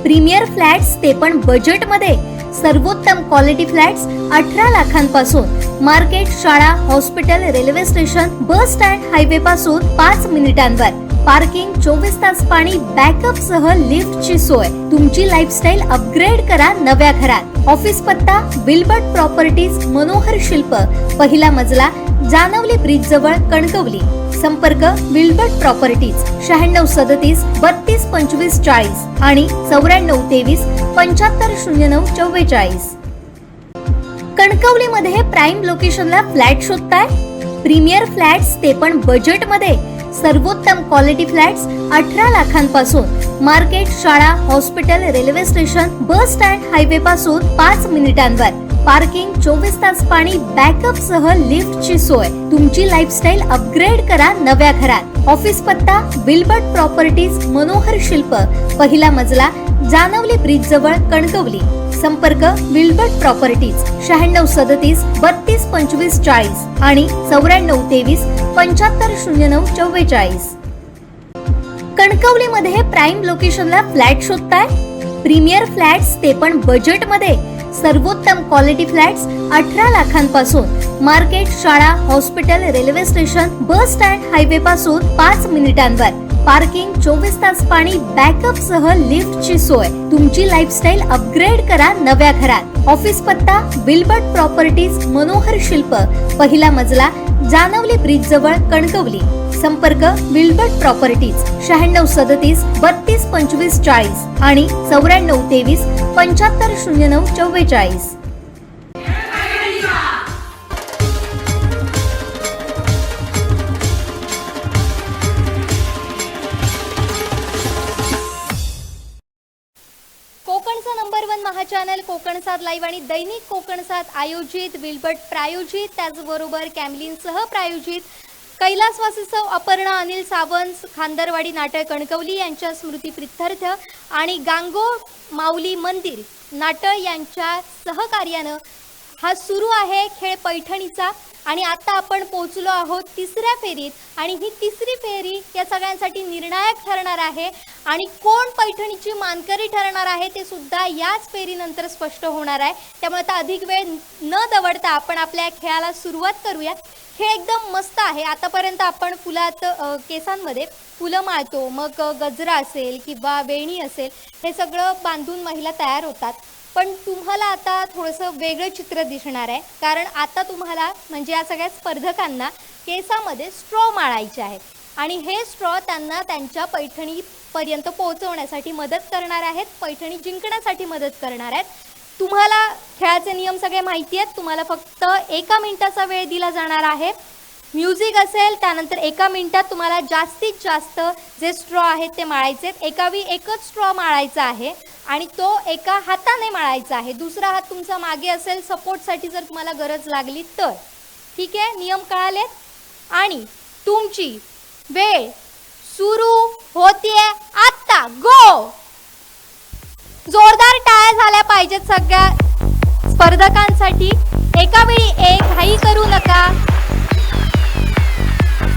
प्रीमियर फ्लॅट्स ते पण बजेटमध्ये. सर्वोत्तम क्वालिटी फ्लॅट्स 18 लाखांपासून. मार्केट, शाळा, hospital, railway station, bus stand, highway पासून 5 मिनिटांवर. पार्किंग, 24 तास पाणी, बॅकअप सह लिफ्टची सोय. तुमची लाईफस्टाईल अपग्रेड करा नव्या घरात. ऑफिस पत्ता विल्बर्ट प्रॉपर्टीज, मनोहर शिल्प, पहिला मजला, जानवली ब्रिज जवळ, कणकवली. संपर्क विल्बर्ट प्रॉपर्टीज 9637 32 25 40 आणि 9423 75 09 44. कणकवलीमध्ये प्राइम लोकेशनला फ्लॅट शोधताय? प्रीमियर फ्लॅट्स ते पण बजेटमध्ये. सर्वोत्तम क्वालिटी फ्लॅट्स 18 लाखांपासून. मार्केट, शाळा, hospital, railway station, bus stand, highway पासून 5 मिनिटांवर. पार्किंग, 24 तास पाणी, बॅकअप सह लिफ्टची सोय. तुमची लाईफस्टाईल अपग्रेड करा नव्या घरात. ऑफिस पत्ता विल्बर्ट प्रॉपर्टीज, मनोहर शिल्प, पहिला मजला, जानवली ब्रिज जवळ, कणकवली. संपर्क विल्बर्ट प्रॉपर्टीज 9637 32 25 40 आणि 9423 75 09 44. कणकवलीमध्ये प्राइम लोकेशनला फ्लॅट शोधताय? प्रीमियर फ्लॅट्स ते पण बजेटमध्ये. सर्वोत्तम क्वालिटी फ्लॅट्स 18 लाखांपासून. मार्केट, शाळा, hospital, railway station, bus stand, highway पासून 5 मिनिटांवर. पार्किंग, 24 तास पाणी, बॅकअप सह लिफ्टची सोय. तुमची लाईफस्टाईल अपग्रेड करा नव्या घरात. ऑफिस पत्ता विल्बर्ट प्रॉपर्टीज, मनोहर शिल्प, पहिला मजला, जानवली ब्रिज जवळ, कणकवली. संपर्क विल्बर्ट प्रॉपर्टीज 9637 32 25 40 आणि 9423 75 09 44. कोकणचा नंबर 1 महा चॅनल कोकण 7 लाईव्ह आणि दैनिक कोकण 7 आयोजित विल्बर्ट प्रायोजित त्याचबरोबर कॅमलिन सह प्रायोजित कैलासवासी सौ अपर्णा अनिल सावंत खांदरवाडी नाटळ कणकवली यांच्या स्मृतीप्रित्यर्थ आणि गांगो माऊली मंदिर नाटळ यांच्या सहकार्यानं हा सुरू आहे खेळ पैठणीचा आणि आता आपण पोहोचलो आहोत तिसऱ्या फेरीत आणि ही तिसरी फेरी या सगळ्यांसाठी निर्णायक ठरणार आहे आणि कोण पैठणीची मानकरी ठरणार आहे ते सुद्धा याच फेरीनंतर स्पष्ट होणार आहे. त्यामुळे आता अधिक वेळ न दवडता आपण आपल्या खेळाला सुरुवात करूया. खेळ एकदम मस्त आहे. आतापर्यंत आपण फुलात केसांमध्ये फुलं माळतो, मग गजरा असेल किंवा वेणी असेल, हे सगळं बांधून महिला तयार होतात. पण तुम्हाला आता थोडंसं वेगळं चित्र दिसणार आहे, कारण आता तुम्हाला म्हणजे या सगळ्या स्पर्धकांना केसामध्ये स्ट्रॉ माळायचे आहेत आणि हे स्ट्रॉ त्यांना त्यांच्या पैठणीपर्यंत पोहोचवण्यासाठी मदत करणार आहेत, पैठणी जिंकण्यासाठी मदत करणार आहेत. तुम्हाला खेळाचे नियम सगळे माहिती आहेत. तुम्हाला फक्त 1 मिनिटाचा वेळ दिला जाणार आहे. म्युझिक असेल, त्यानंतर 1 मिनिटात तुम्हाला जास्तीत जास्त जे स्ट्रॉ आहेत ते माळायचे आहेत. एकावी एकच स्ट्रॉ माळायचा आहे आणि तो एका हाताने माळायचा आहे. दुसरा हात तुमचा मागे असेल सपोर्टसाठी जर तुम्हाला गरज लागली तर. ठीक आहे, नियम कळालेत आणि तुमची वेळ सुरू होतीये आता. गो. जोरदार टाळ्या झाल्या पाहिजेत सगळ्या स्पर्धकांसाठी. एका वेळी एक, घाई करू नका.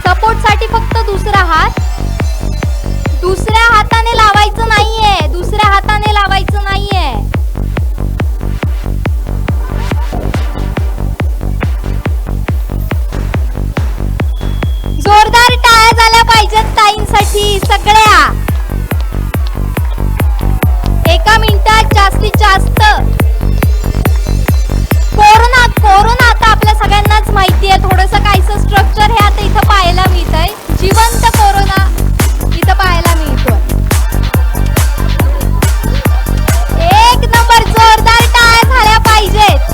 सपोर्टसाठी फक्त दुसरा हात. दुसऱ्या हाताने लावायचं नाहीये, दुसऱ्या हाताने लावायचं नाहीये. जोरदार टाळ्या झाल्या पाहिजेत ताईंसाठी सगळ्या. 1 मिनिटात जास्तीत जास्त. कोरोना आता आपल्या सगळ्यांनाच माहिती आहे. थोडंसं काहीसं स्ट्रक्चर हे आता इथं पाहायला मिळतंय. जिवंत कोरोना इथं पाहायला मिळतोय. 1 नंबर. जोरदार टाळ्या झाल्या पाहिजेत.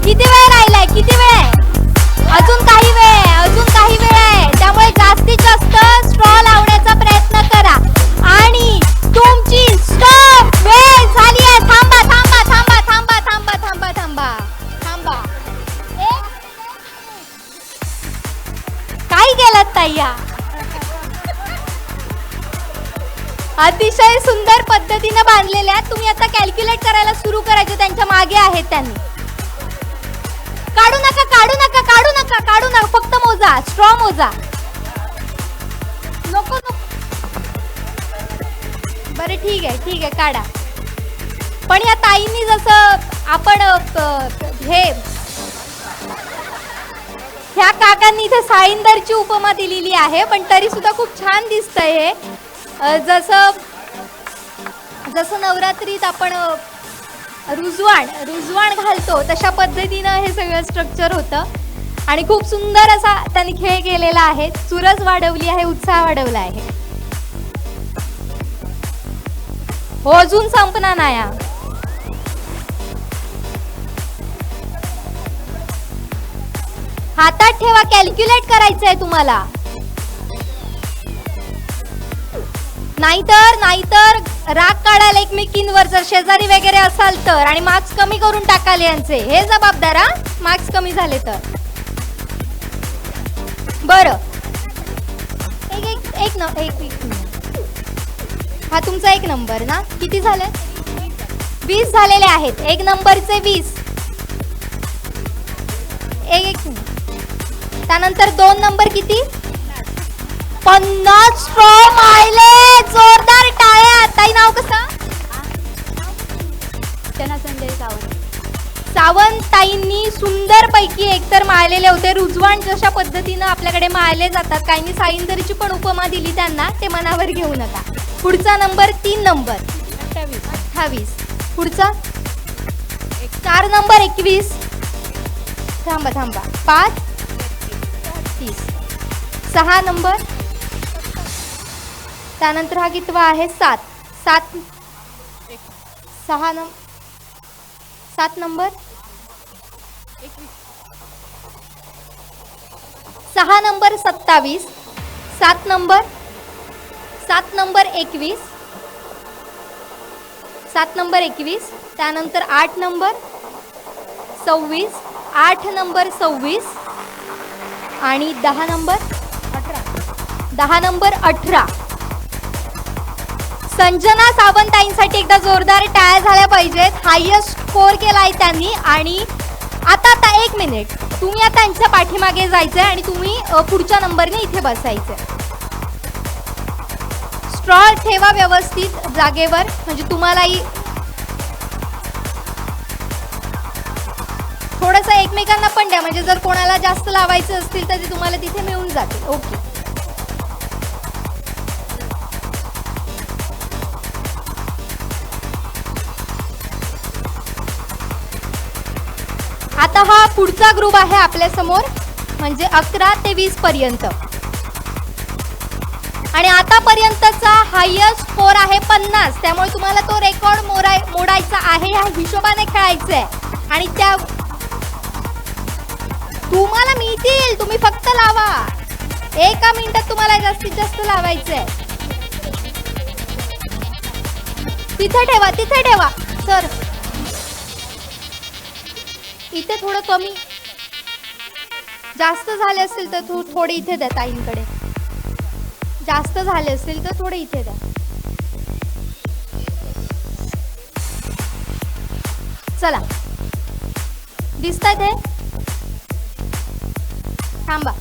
किती वेळ राहिलाय? किती वेळ आहे? अजून काही वेळ आहे, अजून काही वेळ आहे. त्यामुळे जास्तीत जास्त स्ट्रॉ लावण्याचा प्रयत्न करा आणि तुमची स्टॉप वेळ झाली आहे. थांबा थांबा थांबा थांबा थांबा थांबा थांबा थांबा. काय केलं ताईया? अतिशय सुंदर पद्धतीने बांधलेल्या. तुम्ही आता कॅल्क्युलेट करायला सुरू करायचे. त्यांच्या मागे आहेत त्यांनी. काढू नका काढू नका काढू नका काढू नका. फक्त मोजा, स्ट्रॉ मोजा. नको नको. बरं ठीक आहे काढा. पण या ताईंनी जसं आपण ह्या काकांनी इथे साईंदरची उपमा दिलेली आहे, पण तरी सुद्धा खूप छान दिसतंय हे. जसं नवरात्रीत आपण रुजवाण घालतो तशा पद्धतीनं हे सगळं स्ट्रक्चर होतं आणि खूप सुंदर असा त्यांनी खेळ केलेला आहे. चुरस वाढवली आहे, उत्साह वाढवला आहे. हो, अजून संपणार नाही. हातात ठेवा, कॅल्क्युलेट करायचंय तुम्हाला. नाहीतर राग काढाल एकमेकींवर जर शेजारी वगैरे असाल तर, आणि मार्क्स कमी करून टाकाल यांचे. हे जबाबदार. मार्क्स कमी झाले तर. बरं, एक हा तुमचा 1 नंबर ना. किती झाले? 20 झालेले आहेत. 1 नंबरचे 20. एक त्यानंतर 2 नंबर किती? 50 स्ट्रॉ मारले. जोरदार टाळ्या. ताई नाव कसं? संजय सावंत ताईंनी सुंदर पैकी एकतर माळलेले होते. रुजवाण जशा पद्धतीनं आपल्याकडे माळले जातात, काहींनी साईंदरीची पण उपमा दिली त्यांना, ते मनावर घेऊ नका. पुढचा नंबर 3 नंबर 28. पुढचा 4 नंबर 21. थांबा 5 30. 6 नंबर. त्यानंतर हा कितवा आहे? 7 नंबर 6 नंबर 27. 7 नंबर 21. 7 नंबर 21. त्यानंतर 8 नंबर 26. 8 नंबर 26 आणि 10 नंबर 18. संजना सावंताईंसाठी एकदा जोरदार टाळ्या झाल्या पाहिजेत. हायेस्ट स्कोर केला आहे त्यांनी आणि आता आता 1 मिनिट, तुम्ही आता त्यांच्या पाठीमागे जायचंय आणि तुम्ही पुढच्या नंबरने इथे बसायचंय. स्ट्रॉ ठेवा व्यवस्थित जागेवर, म्हणजे तुम्हालाही थोडंसं एकमेकांना पण द्या, म्हणजे जर कोणाला जास्त लावायचं असतील तर ते तुम्हाला तिथे मिळून जातील. ओके. आता हा पुढचा ग्रुप आहे आपल्या समोर, म्हणजे 11 ते 20 पर्यंत. आणि आतापर्यंतचा हायेस्ट स्कोर आहे 50. त्यामुळे तुम्हाला तो रेकॉर्ड मोडायचा आहे, ह्या हिशोबाने खेळायचं आहे. आणि त्या तुम्हाला मिळतील, तुम्ही फक्त लावा. 1 मिनिटात तुम्हाला जास्तीत जास्त लावायचं आहे. तिथे ठेवा, तिथे ठेवा सर. इथे थोडं कमी जास्त झाले असतील तर थोडे इथे द्या ताईंकडे. जास्त झाले असतील तर थोडे इथे द्या. चला, दिसतंय ते? थांबा.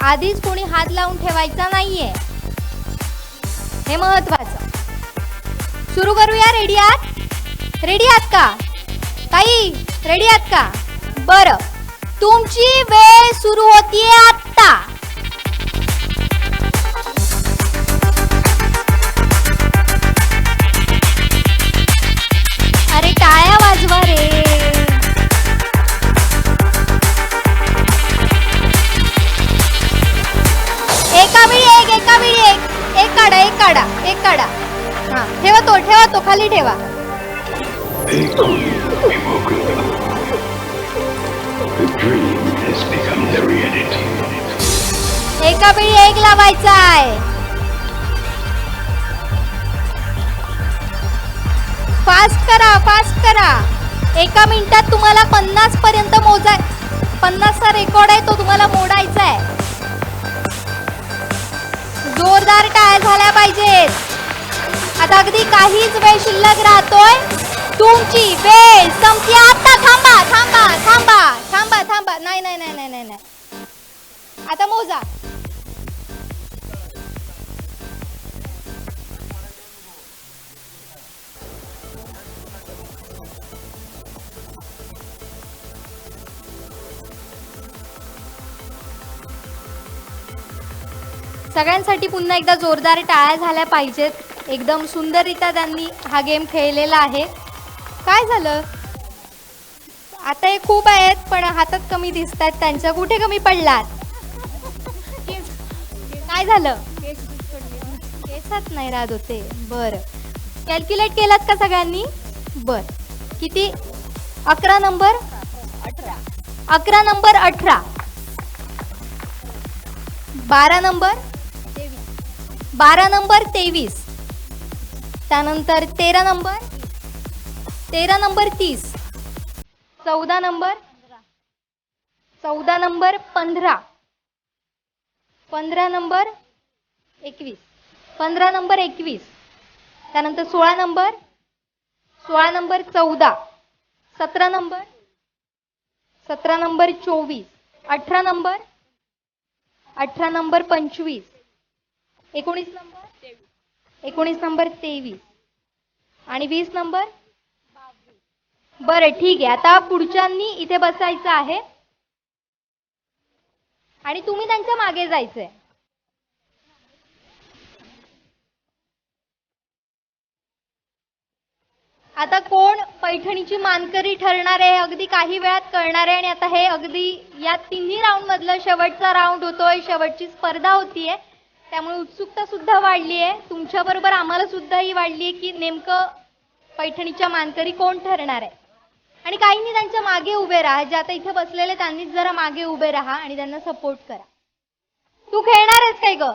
आधीच कोणी हात लावून ठेवायचा नाहीये, हे महत्वाचं. सुरू करूया. रेडी आहात? रेडी आहात का ताई? रेडी आहात का? बरं, तुमची वेळ सुरू होतीये आता. अरे टाळ्या वाजवा रे. एका वेळी एक काढा. हा, ठेवा तो खाली ठेवा. एका वेळी एक लावायचा आहे. फास्ट करा. एका मिनिटात तुम्हाला 50 पर्यंत 50चा रेकॉर्ड आहे, तो तुम्हाला मोडायचा आहे. जोरदार टाळ्या झाल्या पाहिजेत. आता अगदी काहीच वेळ शिल्लक राहतोय. तुमची वेळ संपली आता. थांबा. नाही. आता मोजा. सगळ्यांसाठी पुन्हा एकदा जोरदार टाळ्या झाल्या पाहिजेत. एकदम सुंदररित्या त्यांनी हा गेम खेळलेला आहे. काय झालं आता? हे खूप आहेत पण हातात कमी दिसत आहेत त्यांच्या. कुठे कमी पडलात? काय झालं? केसात नाही राहत होते. बरं, कॅल्क्युलेट केलात का सगळ्यांनी? बरं, किती? 11 नंबर 18, 11 नंबर 18, 12 नंबर 12 नंबर 23, त्यानंतर 13 नंबर 30, 14 नंबर 15, 15 नंबर 21, 15 नंबर 21, त्यानंतर 16 नंबर 14, 17 नंबर 24, 18 नंबर 25, 19 नंबर 23 आणि 20 नंबर. बरं, ठीक आहे. आता पुढच्यांनी इथे बसायचं आहे आणि तुम्ही त्यांच्या मागे जायचंय. आता कोण पैठणीची मानकरी ठरणार आहे अगदी काही वेळात कळणार आहे. आणि आता हे अगदी या तिन्ही राऊंड मधलं शेवटचा राऊंड होतोय, शेवटची स्पर्धा होतीये. त्यामुळे उत्सुकता सुद्धा वाढली आहे. तुमच्या बरोबर आम्हाला सुद्धा ही वाढली आहे की नेमकं पैठणीच्या मानकरी कोण ठरणार आहे. आणि काहींनी त्यांच्या मागे उभे राहा. जे आता इथे बसलेले त्यांनीच जरा मागे उभे राहा आणि त्यांना सपोर्ट करा. तू खेळणार आहेस काय ग?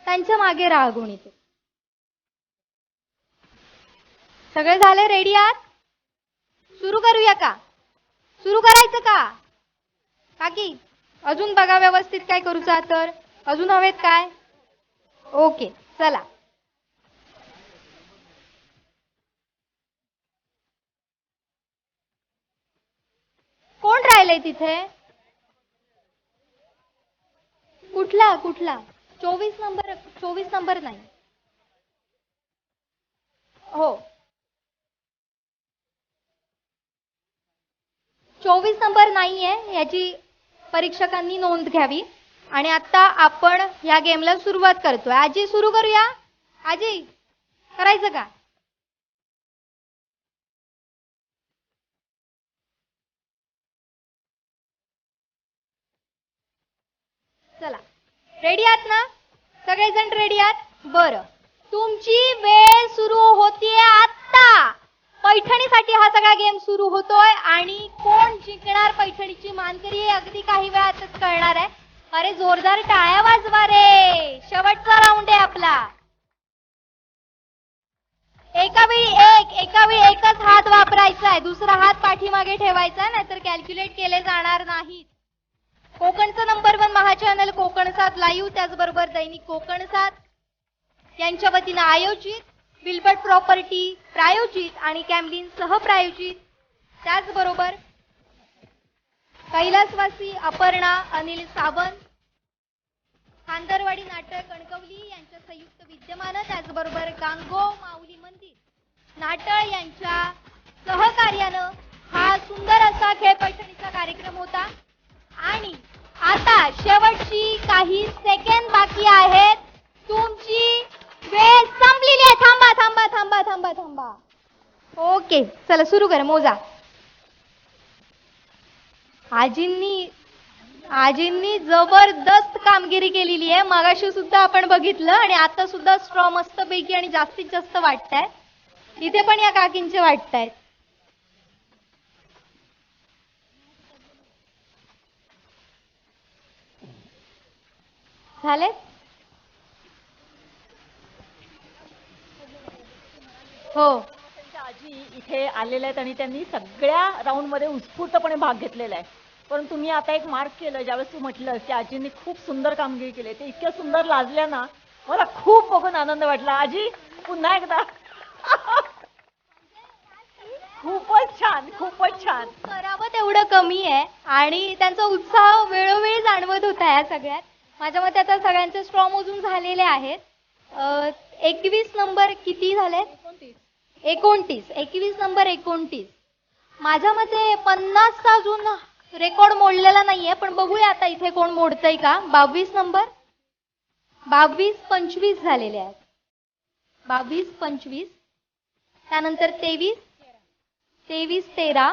त्यांच्या मागे राहा कोणी ते. सगळे झाले? रेडी आहात? सुरू करूया का? सुरू करायचं का काकी? अजून बघा व्यवस्थित काय करूचा तर. अजून हवेत काय? ओके चला. कोण राहिलंय तिथे? कुठला कुठला? 24 नंबर नाही. हो 24 नंबर नाहीये, याची परीक्षकांनी नोंद घ्यावी. आणि आता आपण या गेमला सुरुवात करतोय. आजी सुरू करूया. आजी करायचं का? चला रेडी आहात ना? सगळेजण रेडी आहात? बरं, तुमची वेळ सुरू होतीये आता. पैठणीसाठी हा सगळा गेम सुरू होतोय आणि कोण जिंकणार पैठणीची मानकरी हे अगदी काही वेळातच कळणार आहे. अरे जोरदार टाळ्या वाजवा रे, शेवटचा राऊंड आहे आपला. एका वेळी एकच हात वापरायचा आहे, दुसरा हात पाठीमागे ठेवायचा आहे, नाहीतर कॅल्क्युलेट केले जाणार नाहीत. कोकणचं नंबर 1 महाचॅनल कोकणसात लाईव्ह, त्याचबरोबर दैनिक कोकणसात यांच्या वतीनं आयोजित, बिल्बर्ट प्रॉपर्टी प्रायोजित आणि कॅम्लिन सहप्रायोजित, त्याचबरोबर कैलासवासी अपर्णा अनिल सावंत, खांदरवाडी नाटक कणकवली यांच्या संयुक्त विद्यमानं, त्याचबरोबर गांगो माऊली मंदिर नाटळ यांच्या सहकार्यानं हा सुंदर असा खेळ पैठणीचा कार्यक्रम होता. आणि आता शेवटची काही सेकंद बाकी आहेत. तुमची वेळ संपलेली आहे. थांबा थांबा थांबा थांबा थांबा. ओके चला सुरू करा, मोजा. आजींनी जबरदस्त कामगिरी केलेली आहे. मगाशी सुद्धा आपण बघितलं आणि आता सुद्धा स्ट्रॉ मस्त पैकी आणि जास्तीत जास्त वाटताय. इथे पण या काकींचे वाटतायत. झाले? हो आजी इथे आलेल्या आहेत आणि त्यांनी सगळ्या राऊंड मध्ये उत्स्फूर्तपणे भाग घेतलेला आहे. पण तुम्ही आता एक मार्क केलं, ज्यावेळेस तू म्हटलं की आजींनी खूप सुंदर कामगिरी केली, ते इतक्या सुंदर लाजल्या ना, मला खूप बघून आनंद वाटला. आजी पुन्हा एकदा खूपच छान, खूपच छान. करावं तेवढं कमी आहे आणि त्यांचा उत्साह वेळोवेळी जाणवत होता या सगळ्यात. माझ्या मते आता सगळ्यांचे स्ट्रॉ मोजून झालेले आहेत. 21 नंबर किती झाले? 29. 21 नंबर 29. माझ्या मते 50चा अजून रेकॉर्ड मोडलेला नाहीये, पण बघूया आता इथे कोण मोडतंय का. 22 नंबर, 22-25 झालेले आहेत. 22-25. त्यानंतर 23-13.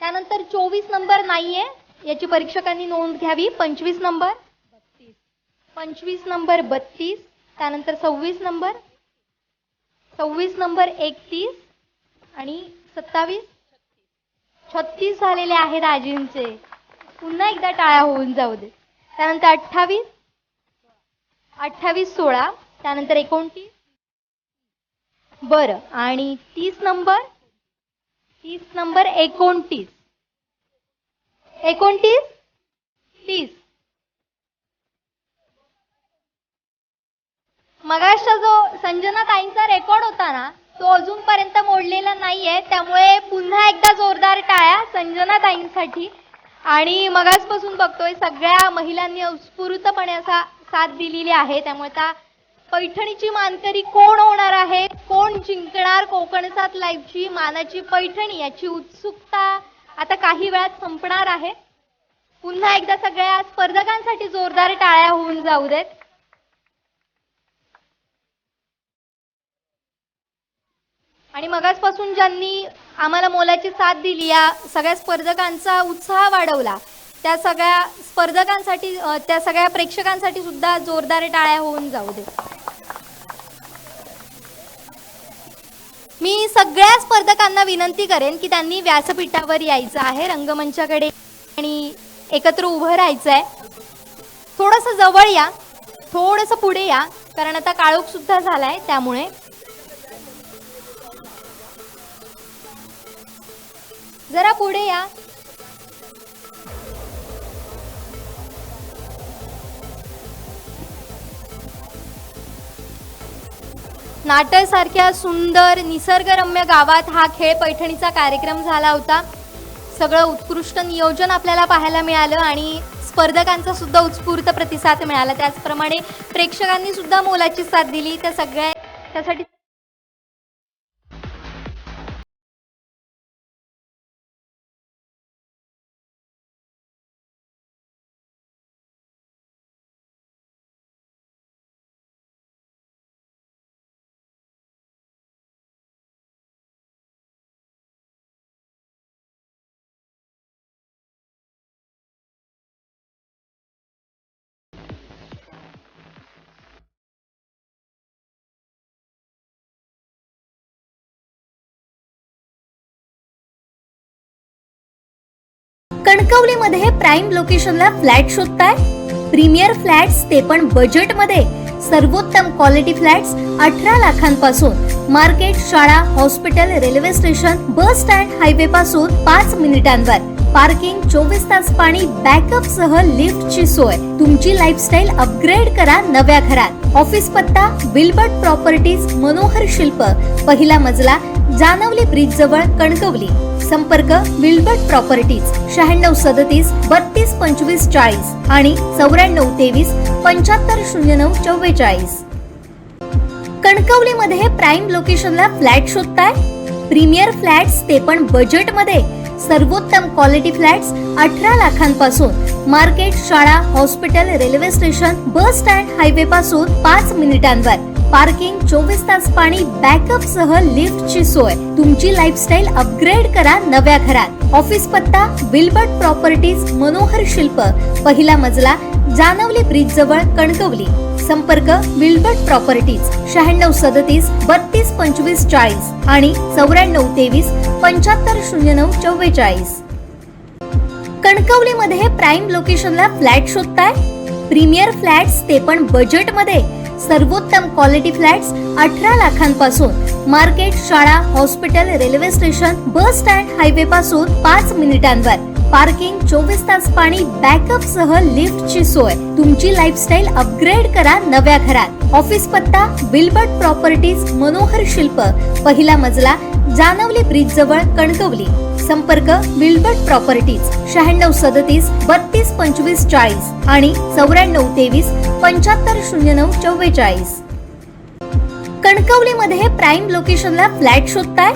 त्यानंतर 24 नंबर नाहीये, याची परीक्षकांनी नोंद घ्यावी. 25 नंबर, 25 नंबर 32. त्यानंतर 26 नंबर, 31 आणि 27, 36 झालेले आहेत आजींचे. पुन्हा एकदा टाळ्या होऊन जाऊ दे. त्यानंतर 28, 16. त्यानंतर 29. बरं, आणि 30 नंबर, 29, 30. मगाशचा जो संजना ताईंचा रेकॉर्ड होता ना, तो अजूनपर्यंत मोडलेला नाहीये. त्यामुळे पुन्हा एकदा जोरदार टाळ्या संजना ताईंसाठी. आणि मगासपासून बघतोय सगळ्या महिलांनी उत्स्फूर्तपणे असा साथ दिलेली आहे. त्यामुळे आता पैठणीची मानकरी कोण होणार आहे, कोण जिंकणार कोकणसात लाईव्हची मानाची पैठणी, याची उत्सुकता आता काही वेळात संपणार आहे. पुन्हा एकदा सगळ्या स्पर्धकांसाठी जोरदार टाळ्या होऊन जाऊ देत. आणि मगासपासून ज्यांनी आम्हाला मोलाची साथ दिली, या सगळ्या स्पर्धकांचा उत्साह वाढवला, त्या सगळ्या स्पर्धकांसाठी, त्या सगळ्या प्रेक्षकांसाठी सुद्धा जोरदार टाळ्या होऊन जाऊ दे. मी सगळ्या स्पर्धकांना विनंती करेन की त्यांनी व्यासपीठावर यायचं आहे, रंगमंचाकडे, आणि एकत्र उभं राहायचं आहे. थोडंसं जवळ या, थोडंसं पुढे या, कारण आता काळोख सुद्धा झालाय. त्यामुळे जरा पुढे या. नाटळसारख्या सुंदर निसर्गरम्य गावात हा खेळ पैठणीचा कार्यक्रम झाला होता. सगळं उत्कृष्ट नियोजन आपल्याला पाहायला मिळालं आणि स्पर्धकांचा सुद्धा उत्स्फूर्त प्रतिसाद मिळाला. त्याचप्रमाणे प्रेक्षकांनी सुद्धा मोलाची साथ दिली. त्या सगळ्या त्यासाठी कणकवलीमध्ये प्राइम लोकेशनला फ्लॅट शोधताय? प्रीमियर फ्लॅट्स ते पण बजेट मध्ये. सर्वोत्तम क्वालिटी फ्लॅट्स 18 लाखांपासून. मार्केट, शाळा, hospital, railway station, bus stand, highway पासून 5 मिनिटांवर. पार्किंग, 24 तास पाणी, बॅकअप सह लिफ्टची सोय. तुमची लाईफस्टाईल अपग्रेड करा नव्या घरात. ऑफिस पत्ता बिलबर्ट प्रॉपर्टीज, मनोहर शिल्प, पहिला मजला, जानवली ब्रिज जवळ, कणकवली. संपर्क बिलबर्ट प्रॉपर्टीज 9637 32 25 40 आणि 9423 7509 44. कणकवलीमध्ये प्राइम लोकेशनला फ्लॅट शोधताय? प्रीमियर फ्लॅट्स ते पण बजेट मध्ये. सर्वोत्तम क्वालिटी फ्लॅट्स 18 लाखांपासून. मार्केट, शाळा, hospital, railway station, bus stand, highway पासून 5 मिनिटांवर. पार्किंग, 24 तास पाणी, बॅकअप सह लिफ्टची सोय. तुमची लाईफस्टाईल अपग्रेड करा नव्या घरात. ऑफिस पत्ता बिलबर्ट प्रॉपर्टीज, मनोहर शिल्प, पहिला मजला, जानवली ब्रिज जवळ, कणकवली. संपर्क बिलबर्ट प्रॉपर्टीज 9637 32 25 40 आणि 9423 7509 44. कणकवलीमध्ये प्राइम लोकेशनला फ्लॅट शोधताय? प्रीमियर फ्लॅट्स ते पण बजेट मध्ये. सर्वोत्तम क्वालिटी फ्लॅट्स 18 लाखांपासून. मार्केट, शाळा, hospital, railway station, bus stand, highway पासून 5 मिनिटांवर. पार्किंग, 24 तास पाणी, बॅकअप सह लिफ्टची सोय. तुमची लाईफस्टाईल अपग्रेड करा नव्या घरात. ऑफिस पत्ता बिलबर्ट प्रॉपर्टीज, मनोहर शिल्प, पहिला मजला, जानवली ब्रिज जवळ, कणकवली. संपर्क बिलबर्ट प्रॉपर्टीज 9637 32 25 40 आणि 9423 7509 44. कणकवलीमध्ये प्राइम लोकेशनला फ्लॅट शोधताय?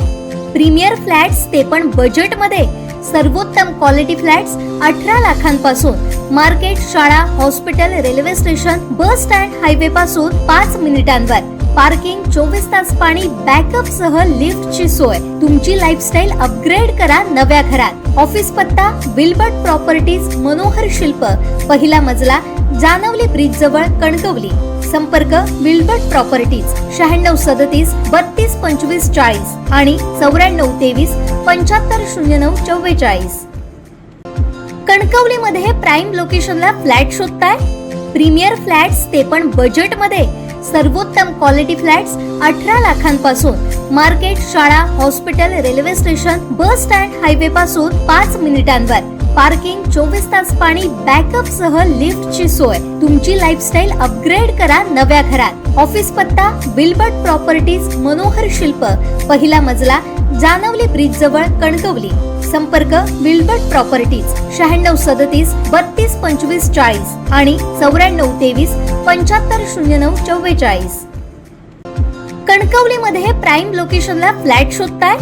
प्रीमियर फ्लॅट्स ते पण बजेट मध्ये. सर्वोत्तम क्वालिटी फ्लॅट्स 18 लाखांपासून. मार्केट, शाळा, hospital, railway station, bus stand, highway पासून 5 मिनिटांवर. पार्किंग, 24 तास पाणी, बॅकअप सह लिफ्टची सोय. तुमची लाईफस्टाईल अपग्रेड करा नव्या घरात. ऑफिस पत्ता बिलबर्ट प्रॉपर्टीज, मनोहर शिल्प, पहिला मजला, जानवली ब्रिज जवळ, कणकवली. संपर्क बिलबर्ट प्रॉपर्टीज 9637 32 25 40 आणि 9423 7509 44. कणकवलीमध्ये प्राइम लोकेशनला फ्लॅट शोधताय? प्रीमियर फ्लॅट्स ते पण बजेट मध्ये. सर्वोत्तम क्वालिटी फ्लॅट्स 18 लाखांपासून. मार्केट, शाळा, hospital, railway station, bus stand, highway पासून 5 मिनिटांवर. पार्किंग, 24 तास पाणी, बॅकअप सह लिफ्टची सोय. तुमची लाईफस्टाईल अपग्रेड करा नव्या घरात. ऑफिस पत्ता बिलबर्ट प्रॉपर्टीज, मनोहर शिल्प, पहिला मजला, जानवली ब्रिज जवळ, कणकवली. संपर्क बिलबर्ट प्रॉपर्टीज 9637 32 25 40 आणि 9423 7509 44. कणकवलीमध्ये प्राइम लोकेशनला फ्लॅट शोधताय?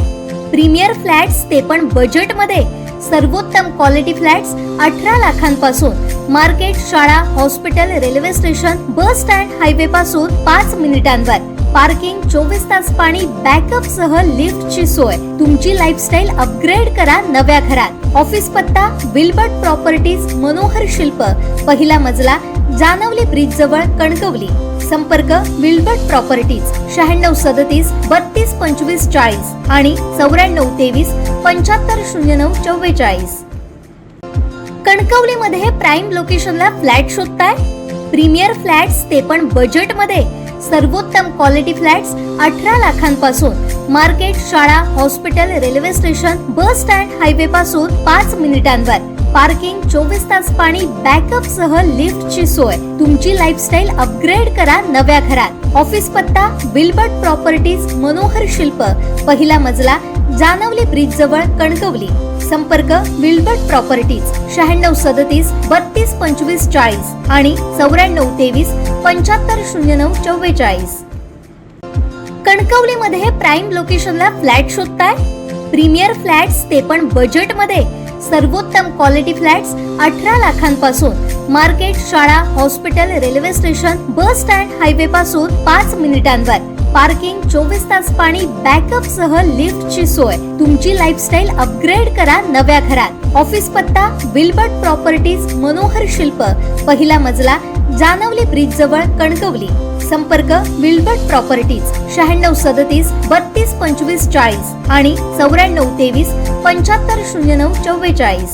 प्रीमियर फ्लॅट्स ते पण बजेट मध्ये. सर्वोत्तम क्वालिटी फ्लॅट्स 18 लाखांपासून. मार्केट, शाळा, hospital, railway station, bus stand, highway पासून 5 मिनिटांवर. पार्किंग, 24 तास पाणी, बॅकअप सह लिफ्टची सोय. तुमची लाईफस्टाईल अपग्रेड करा नव्या घरात. ऑफिस पत्ता बिलबर्ट प्रॉपर्टीज, मनोहर शिल्प, पहिला मजला, जानवली ब्रिज जवळ, कणकवली. संपर्क बिलबर्ट प्रॉपर्टीज 9637 32 25 40 आणि 9423 7509 44. कणकवलीमध्ये प्राइम लोकेशनला फ्लॅट शोधताय? प्रीमियर फ्लॅट्स ते पण बजेट मध्ये. सर्वोत्तम क्वालिटी फ्लॅट्स 18 लाखांपासून. मार्केट, शाळा, hospital, railway station, bus stand, highway पासून 5 मिनिटांवर. पार्किंग, 24 तास पाणी, बॅकअप सह लिफ्टची सोय. तुमची लाईफस्टाईल अपग्रेड करा नव्या घरात. ऑफिस पत्ता बिलबर्ड प्रॉपर्टीज मनोहर शिल्प, पहिला मजला, जानवली ब्रिज जवळ, कणकवली. संपर्क बिलबर्ड प्रॉपर्टीज 9637 3225 40 आणि 9423 750944. कणकवलीमध्ये प्राईम लोकेशनला फ्लॅट शोधताय? प्रीमियर फ्लॅट्स ते पण बजेटमध्ये. सर्वोत्तम क्वालिटी फ्लॅट्स 18 लाखांपासून. मार्केट, शाळा, hospital, railway station, bus stand, highway पासून 5 मिनिटांवर. पार्किंग, 24 तास पाणी, बॅकअप सह लिफ्टची सोय. तुमची लाईफस्टाईल अपग्रेड करा नव्या घरात. ऑफिस पत्ता बिलबर्ड प्रॉपर्टीज मनोहर शिल्प, पहिला मजला, जानवली ब्रिज जवळ, कणकवली. संपर्क बिलबर्ड प्रॉपर्टीज 9637 3225 40 आणि 9423 750944.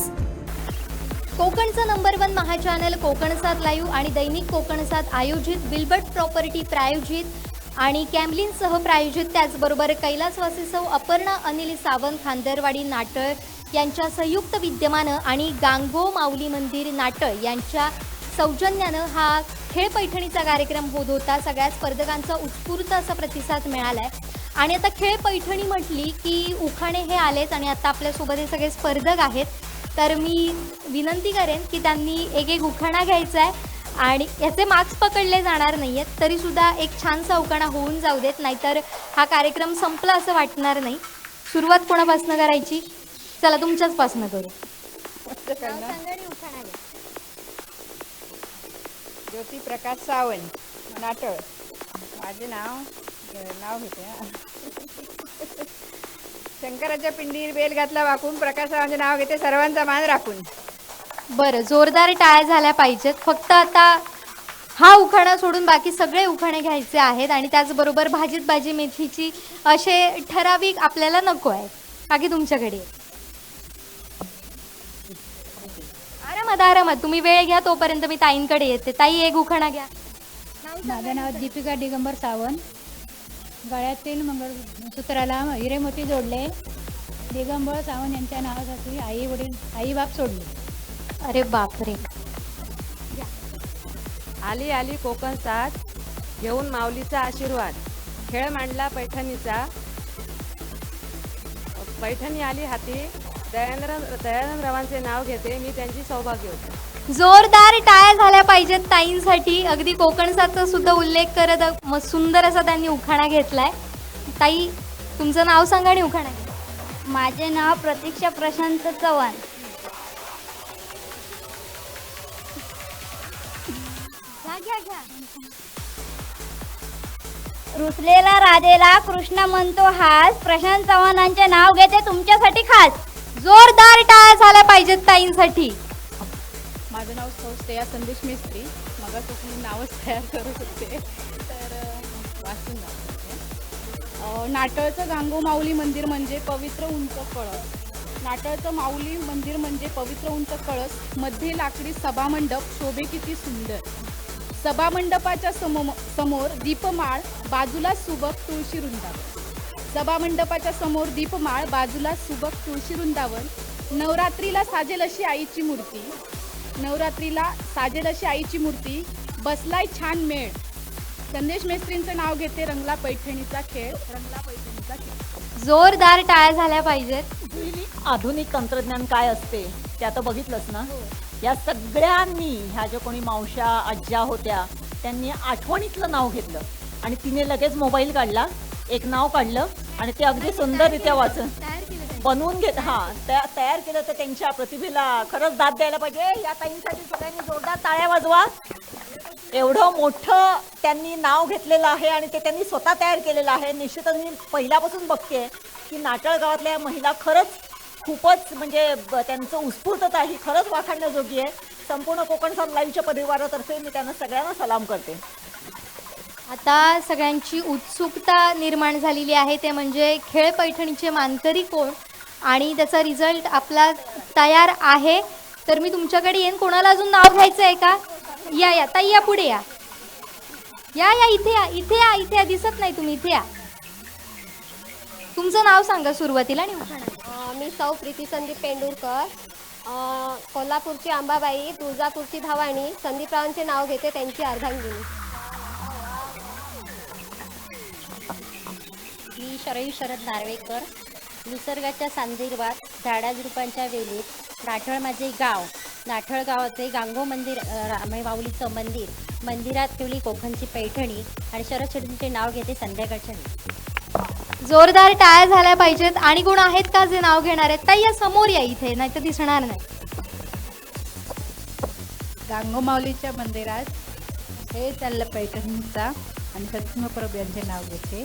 कोकणचं नंबर 1 महाचॅनल कोकणसात लाईव्ह आणि दैनिक कोकणसात आयोजित बिलबर्ड प्रॉपर्टी प्रायोजित आणि कॅमलिनसह प्रायोजित, त्याचबरोबर कैलासवासी सौ अपर्णा अनिल सावंत खांदरवाडी नाटळ यांच्या संयुक्त विद्यमानं आणि गांगो माऊली मंदिर नाटळ यांच्या सौजन्यानं हा खेळ पैठणीचा कार्यक्रम होत होता. सगळ्या स्पर्धकांचा उत्स्फूर्त असा प्रतिसाद मिळाला आहे. आणि आता खेळ पैठणी म्हटली की उखाणे हे आलेच आणि आता आपल्यासोबत हे सगळे स्पर्धक आहेत. तर मी विनंती करेन की त्यांनी एक एक उखाणा घ्यायचा आहे आणि याचे मार्क्स पकडले जाणार नाही आहेत. तरीसुद्धा एक छानसा उखाणा होऊन जाऊ देत, नाहीतर हा कार्यक्रम संपला असं वाटणार नाही. सुरुवात कोणापासून करायची? चला तुमच्याचपासून करू. ज्योती प्रकाश सावंत, नाटळ. माझे नाव घेते हा. शंकराच्या पिंडीर बेल घातला वाकून, प्रकाशरावांचे नाव घेते सर्वांचा मान राखून. बरं, जोरदार टाळ्या झाल्या पाहिजेत. फक्त आता हा उखाणा सोडून बाकी सगळे उखाणे घ्यायचे आहेत आणि त्याचबरोबर भाजीत भाजी मेथीची असे ठराविक आपल्याला नको आहे. बाकी तुमच्याकडे आरामात तुम्ही वेळ घ्या, तोपर्यंत मी ताईंकडे येते. ताई, एक उखाणा घ्या. माझं नाव दीपिका दिगंबर सावंत. गळ्यातील मंगळसूत्राला हिरे मोती जोडले. दिगंबर सावंत यांच्या नावासाठी आई बाप सोडले. अरे बापरे. आली आली कोकण साथ, घेऊन माऊलीचा आशीर्वाद. खेळ मांडला पैठणीचा, पैठणी आली हाती. दयानंद रावांचे नाव घेते, मी त्यांची सौभाग्य होते. जोरदार टाळ्या झाल्या पाहिजेत ताईंसाठी. अगदी कोकणसाचा सुद्धा उल्लेख करत सुंदर असा त्यांनी उखाणा घेतलाय. ताई, तुमचं नाव सांगा आणि उखाणा घ्या. माझे नाव प्रतीक्षा प्रशांत चव्हाण. रुसलेला राजेला कृष्ण म्हणतो हास, प्रशांत चव्हाणांचे नाव घेते तुमच्यासाठी खास. जोरदार टाळ्या झाल्या पाहिजेत ताईंसाठी. माझं नाव स्नेहा संदेश मिस्त्री. मगापासून नावच तयार करत होते, तर वाचून दाखवते. नाटळचं गांगो माऊली मंदिर म्हणजे पवित्र उंच कळस. नाटळचं माऊली मंदिर म्हणजे पवित्र उंच कळस. मध्ये लाकडी सभामंडप, शोभे किती सुंदर. सभामंडपाच्या समोर दीपमाळ, बाजूला सुबक तुळशी वृंदावन. सभामंडपाच्या समोर दीपमाळ, बाजूला सुबक तुळशी वृंदावन. नवरात्रीला साजेल अशी आईची मूर्ती. नवरात्रीला साजेल अशी आईची मूर्ती. बसलाय छान मेळ. संदेश मेस्त्रींचं नाव घेते, रंगला पैठणीचा खेळ. रंगला पैठणीचा खेळ. जोरदार टाळ्या झाल्या पाहिजेत. आधुनिक तंत्रज्ञान काय असते ते आता बघितलंच ना. या सगळ्यांनी, ह्या ज्या कोणी मावश्या आज्या होत्या, त्यांनी आठवणीतलं नाव घेतलं आणि तिने लगेच मोबाईल काढला, एक नाव काढलं आणि ते अगदी सुंदररित्या वाचून बनवून तयार केलं. तर त्यांच्या प्रतिभेला खरंच दाद द्यायला पाहिजे. या ताईंसाठी सगळ्यांनी जोरदार टाळ्या वाजवा. एवढं मोठं त्यांनी नाव घेतलेलं आहे आणि ते त्यांनी स्वतः तयार केलेलं आहे. निश्चितच मी पहिल्यापासून बघते की नाटळ गावातल्या महिला खरंच खूपच म्हणजे त्यांचं उत्स्फूर्तता ही खरंच वाखाणण्याजोगी आहे. संपूर्ण कोकणसात लाईव्हच्या परिवारातर्फे मी त्यांना सगळ्यांना सलाम करते. आता सगळ्यांची उत्सुकता निर्माण झालेली आहे, ते म्हणजे खेळ पैठणीचे मानकरी कोण आणि त्याचा रिझल्ट आपला तयार आहे. तर मी तुमच्याकडे येईन. कोणाला अजून नाव घ्यायचं आहे का? या ताई, या पुढे या. इथे या. दिसत नाही तुम्ही, इथे या. तुमचं नाव सांगा सुरुवातीला आणि उखाणा. मी सौ प्रीती संदीप पेंडुरकर. कोल्हापूरची अंबाबाई, तुळजापूरची भवानी. संदीपरावांचे नाव घेते, त्यांची अर्धांगिनी. शरयू शरद नार्वेकर. निसर्गाच्या संदर्भात झाडाझुडपांच्या वेलीत नाठळ माझे गाव, नाठळ गावाचे गांगो मंदिर, माऊलीचं मंदिर, मंदिरात ठेवली कोकणची पैठणी आणि शरद चढूंचे नाव घेते संध्याकाळच्या वेळी. जोरदार टाळ्या झाल्या पाहिजेत. आणि कोण आहेत का जे नाव घेणार आहेत? ताई या समोर या इथे, नाही तर दिसणार नाही. गांगोमाऊलीच्या मंदिरात हे चाललं पैठणीचा आणि सत्यम परब यांचे नाव घेते.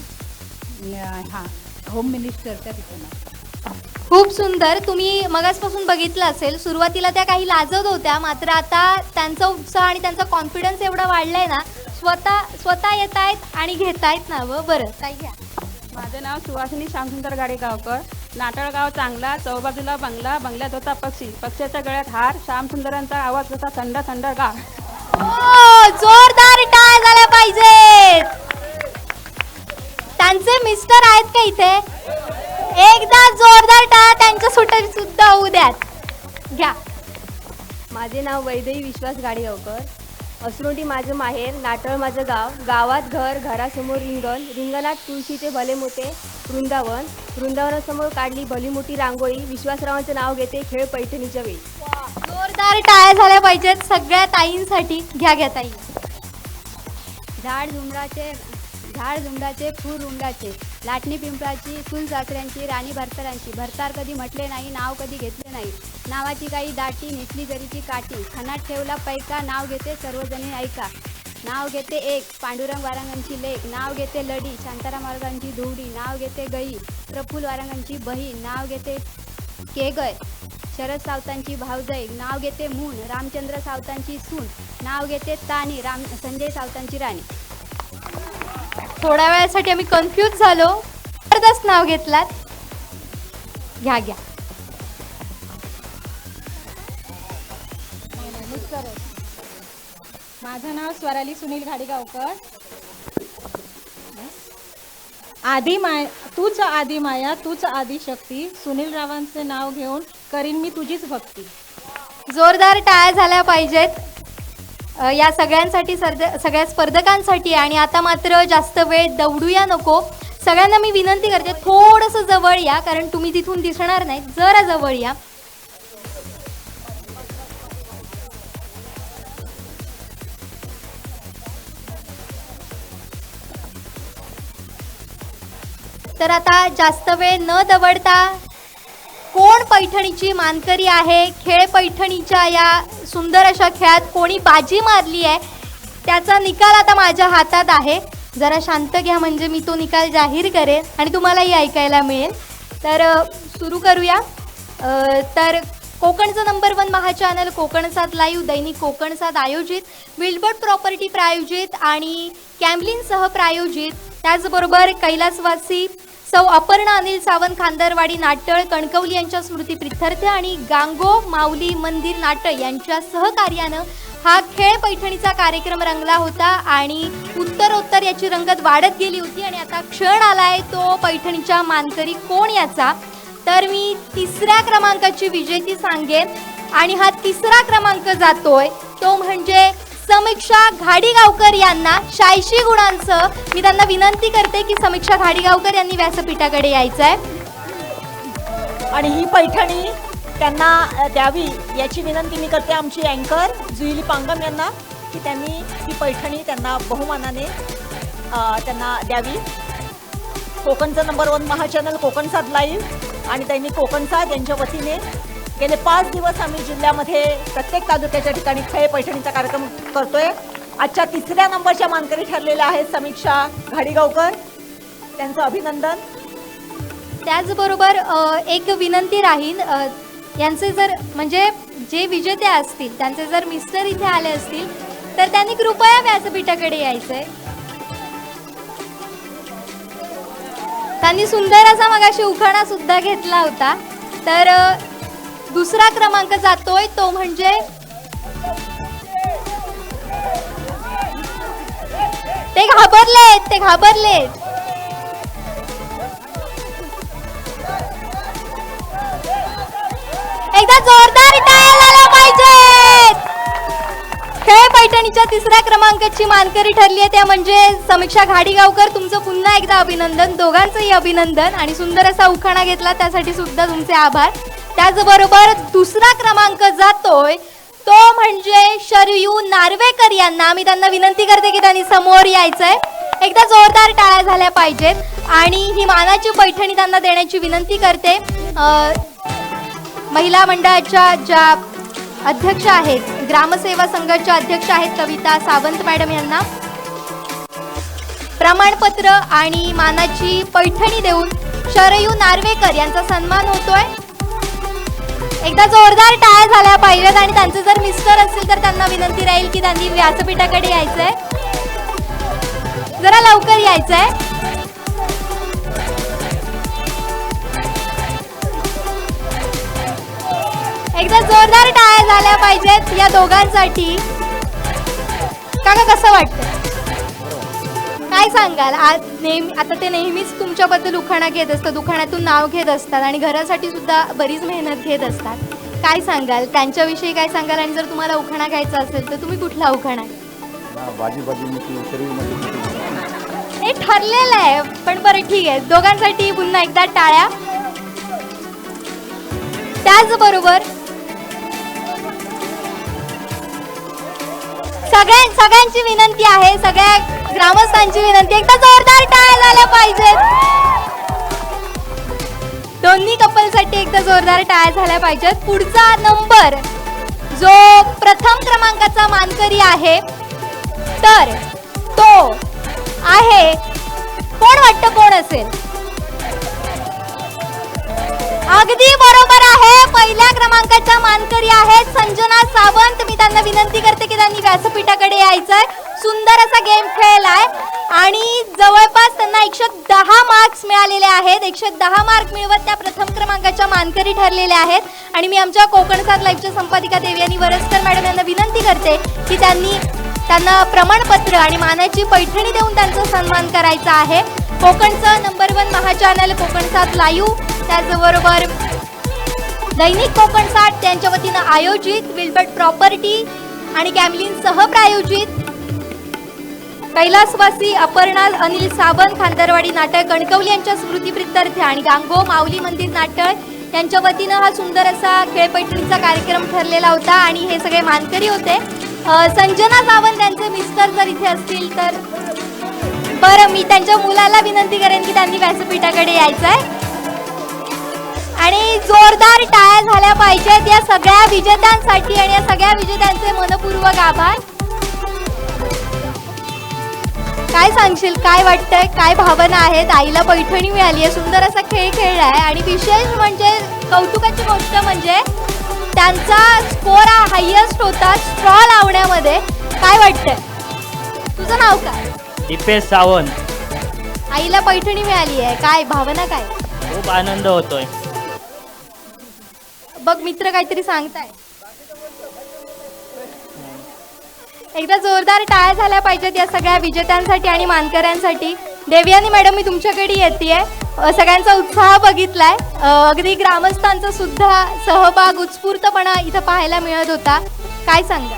होम मिनिस्टरच्या तिथं. खूप सुंदर. तुम्ही मगासपासून बघितलं असेल, सुरुवातीला त्या काही लाजत होत्या, मात्र आता त्यांचा उत्साह आणि त्यांचा कॉन्फिडन्स एवढा वाढलाय ना, स्वतः येत आहेत आणि घेतायत नावं. बरं ताई घ्या. माझं नाव सुवासिनी श्यामसुंदर गाडेगावकर. नाटळगाव चांगला, चौबाजूला बंगला, बंगल्यात होता पक्षी, पक्षाच्या गळ्यात हार, श्यामसुंदरांचा आवाज कसा थंड थंड गार. जोरदार टाळ्या झाल्या पाहिजेत. त्यांचे मिस्टर आहेत का इथे? एकदा जोरदार टाळ्या त्यांच्या सुद्धा होऊ द्यात. घ्या. माझे नाव वैदेही विश्वास गाडेगावकर. असरोटी माझं माहेर, नाटळ माझं गाव, गावात घर, घरासमोर रिंगण, रिंगणात तुळशीचे भले मोठे वृंदावन, वृंदावनासमोर काढली भली मोठी रांगोळी, विश्वासरावांचं नाव घेते खेळ पैठणीच्या वेळी. जोरदार टाळ्या झाल्या पाहिजेत सगळ्या ताईंसाठी. घ्या ताई. झाड झुंडाचे फूल रुंडाचे, लाटणी पिंपळाची, फुल सासऱ्यांची, राणी भरतारांची, भरतार कधी म्हटले नाही, नाव कधी घेतले नाही, नावाची काही दाटी, नेसली जरीची काठी, खणात ठेवला पैका, नाव घेते सर्वजणी ऐका, नाव घेते एक, पांडुरंग वारंगांची लेक, नाव घेते लढी, शांताराम वारंगांची धुवडी, नाव घेते गई, प्रफुल्ल वारंगांची बहीण, नाव घेते केगय, शरद सावतांची भावजय, नाव घेते मून, रामचंद्र सावतांची सून, नाव घेते तानी, संजय सावतांची राणी. थोड्या वेळासाठी आम्ही कन्फ्यूज झालो. जबरदस्त नाव घेतलात. घ्या. माझं नाव स्वराली सुनील घाडेगावकर. आदी माया, तूच आदी माया, तूच आदी शक्ती, सुनील रावांचे नाव घेऊन करीन मी तुझीच भक्ती. जोरदार टाळ्या झाल्या पाहिजेत या सगळ्यांसाठी, सगळ्या स्पर्धकांसाठी. आणि आता मात्र जास्त वेळ दौडूया नको. सगळ्यांना मी विनंती करते, थोडंसं जवळ या, कारण तुम्ही तिथून दिसणार नाही. जरा जवळ या. तर आता जास्त वेळ न दवडता, कोण पैठणीची मानकरी आहे, खेळ पैठणीच्या या सुंदर अशा खेळात कोणी बाजी मारली आहे, त्याचा निकाल आता माझ्या हातात आहे. जरा शांत घ्या, म्हणजे मी तो निकाल जाहीर करेन आणि तुम्हालाही ऐकायला मिळेल. तर सुरू करूया. तर कोकणचं नंबर 1 महाचॅनल कोकणसाद लाईव्ह, दैनिक कोकणसाद आयोजित, बिल्डबर्ड प्रॉपर्टी प्रायोजित आणि कॅमलिनसह प्रायोजित, त्याचबरोबर कैलासवासी सौ अपर्णा अनिल सावंत खांदरवाडी नाटळ कणकवली यांच्या स्मृती प्रित्यर्थ आणि गांगो माऊली मंदिर नाटळ यांच्या सहकार्यानं हा खेळ पैठणीचा कार्यक्रम रंगला होता आणि उत्तरोत्तर याची रंगत वाढत गेली होती. आणि आता क्षण आलाय तो पैठणीच्या मानकरी कोण याचा. तर मी 3ऱ्या क्रमांकाची विजेती सांगेन आणि हा 3रा क्रमांक जातोय तो म्हणजे समीक्षा घाडीगावकर यांना 86 गुणांसह. मी त्यांना विनंती करते की समीक्षा घाडीगावकर यांनी व्यासपीठाकडे यायचं आहे आणि ही पैठणी त्यांना द्यावी याची विनंती मी करते आमची अँकर जुईली पांगम यांना, की त्यांनी ही पैठणी त्यांना बहुमानाने त्यांना द्यावी. कोकणचं नंबर 1 महाचॅनल कोकणसाद लाईव्ह आणि दैनिक कोकणसाद यांच्या वतीने गेले 5 दिवस आम्ही जिल्ह्यामध्ये प्रत्येक तालुक्याच्या ठिकाणी खेळ पैठणीचा कार्यक्रम करतोय. आजच्या 3ऱ्या नंबरच्या मानकरी ठरलेल्या आहेत समीक्षा घाडीगावकर, त्यांचं अभिनंदन. त्याचबरोबर एक विनंती राहील, यांचे जर म्हणजे जे विजेते असतील त्यांचे जर मिस्टर इथे आले असतील तर त्यांनी कृपया व्यासपीठाकडे यायचंय. त्यांनी सुंदर असा मगाशी उखाणा सुद्धा घेतला होता. तर 2रा क्रमांक जातोय तो म्हणजे ते घाबरलेत. एकदा जोरदार टाळ्या झाल्या पाहिजेत. खेळ पैठणीच्या तिसऱ्या क्रमांकाची मानकरी ठरली आहे त्या म्हणजे समीक्षा घाडीगावकर. तुमचं पुन्हा एकदा अभिनंदन, दोघांचंही अभिनंदन आणि सुंदर असा उखाणा घेतला त्यासाठी सुद्धा तुमचे आभार. त्याचबरोबर दुसरा क्रमांक जातोय तो म्हणजे शरयू नार्वेकर यांना. मी त्यांना विनंती करते की त्यांनी समोर यायचंय. एकदा जोरदार टाळ्या झाल्या पाहिजेत आणि ही मानाची पैठणी त्यांना देण्याची विनंती करते महिला मंडळाच्या ज्या अध्यक्ष आहेत, ग्रामसेवा संघाच्या अध्यक्ष आहेत कविता सावंत मॅडम यांना प्रमाणपत्र आणि मानाची पैठणी देऊन शरयू नार्वेकर यांचा सन्मान होतोय. एकदा जोरदार टाळ्या झाल्या पाहिजेत आणि त्यांचे जर मिस्टर असतील तर त्यांना विनंती राहील की त्यांनी व्यासपीठाकडे यायचंय, जरा लवकर यायचंय. एकदा जोरदार टाळ्या झाल्या पाहिजेत या दोघांसाठी. काका कसं वाटतं, काय सांगाल? आता ते नेहमीच तुमच्याबद्दल उखाणा घेत असतात, उखाण्यातून नाव घेत असतात आणि घरासाठी सुद्धा बरीच मेहनत घेत असतात. काय सांगाल त्यांच्याविषयी, काय सांगाल? आणि जर तुम्हाला उखाणा घ्यायचा असेल तर तुम्ही कुठला उखाणा? हे ठरलेलं आहे पण बरं ठीक आहे, दोघांसाठी पुन्हा एकदा टाळ्या. त्याचबरोबर सगळ्यांची विनंती आहे, सगळ्या ग्रामस्थांची विनंती, एकदा जोरदार टाळ्या झाल्या पाहिजेत. दोन्ही कपलसाठी एकदा जोरदार टाळ्या झाल्या पाहिजेत. पुढचा नंबर जो प्रथम क्रमांकाचा मानकरी आहे तर तो आहे, कोण वाटतं कोण असेल? अगदी बरोबर आहे, पहिल्या क्रमांकाच्या मानकरी आहेत संजना सावंत. मी त्यांना विनंती करते की त्यांनी व्यासपीठाकडे यायचंय. सुंदर असा गेम खेळलाय आणि जवळपास त्यांना 110 मार्क्स मिळालेले आहेत. 110 मार्क मिळवत त्या प्रथम क्रमांकाच्या मानकरी ठरलेल्या आहेत. आणि मी आमच्या कोकण सात लाईव्हच्या संपादिका देवयानी वरस्कर मॅडम यांना विनंती करते की त्यांना प्रमाणपत्र आणि मानाची पैठणी देऊन त्यांचा सन्मान करायचा आहे. कोकणचं नंबर 1 महाचॅनल कोकण सात लाईव्ह, त्याचबरोबर दैनिक कोकण 60 त्यांच्या वतीनं आयोजित, बिल्बर्ट प्रॉपर्टी आणि कॅमलिन सहप्रायोजित कैलासवासी अपर्णा अनिल सावंत खांदरवाडी नाटक कणकवली यांच्या स्मृतिप्रित्यर्थ आणि गांगो माऊली मंदिर नाटक यांच्या वतीनं हा सुंदर असा खेळपैठणीचा कार्यक्रम ठरलेला होता आणि हे सगळे मानकरी होते. संजना सावंत त्यांचे मिस्टर जर इथे असतील तर बरं, मी त्यांच्या मुलाला विनंती करेन की त्यांनी व्यासपीठाकडे यायचंय. आणि जोरदार टाळ्या झाल्या पाहिजेत या सगळ्या विजेत्यांसाठी आणि या सगळ्या विजेत्यांचे मनपूर्वक आभार. काय सांगशील, काय वाटतंय, काय भावना आहेत? आईला पैठणी मिळाली आहे, सुंदर असा खेळ खेळलाय आणि विशेष म्हणजे कौतुकाची गोष्ट म्हणजे त्यांचा स्कोर हा हायेस्ट होता स्ट्रॉ लावण्यामध्ये. काय वाटतंय? तुझं नाव काय? दीपेश सावंत. आईला पैठणी मिळाली आहे, काय भावना, काय? खूप आनंद होतोय. बघ मित्र काहीतरी सांगताय. एकदा जोरदार टाळ्या झाल्या पाहिजेत या सगळ्या विजेत्यांसाठी आणि मानकऱ्यांसाठी. देवयानी मॅडम, मी तुमच्याकडे येतेय. सगळ्यांचा उत्साह बघितलाय, अगदी ग्रामस्थांचा सुद्धा सहभाग, उत्स्फूर्तपणा इथं पाहायला मिळत होता. काय सांगा?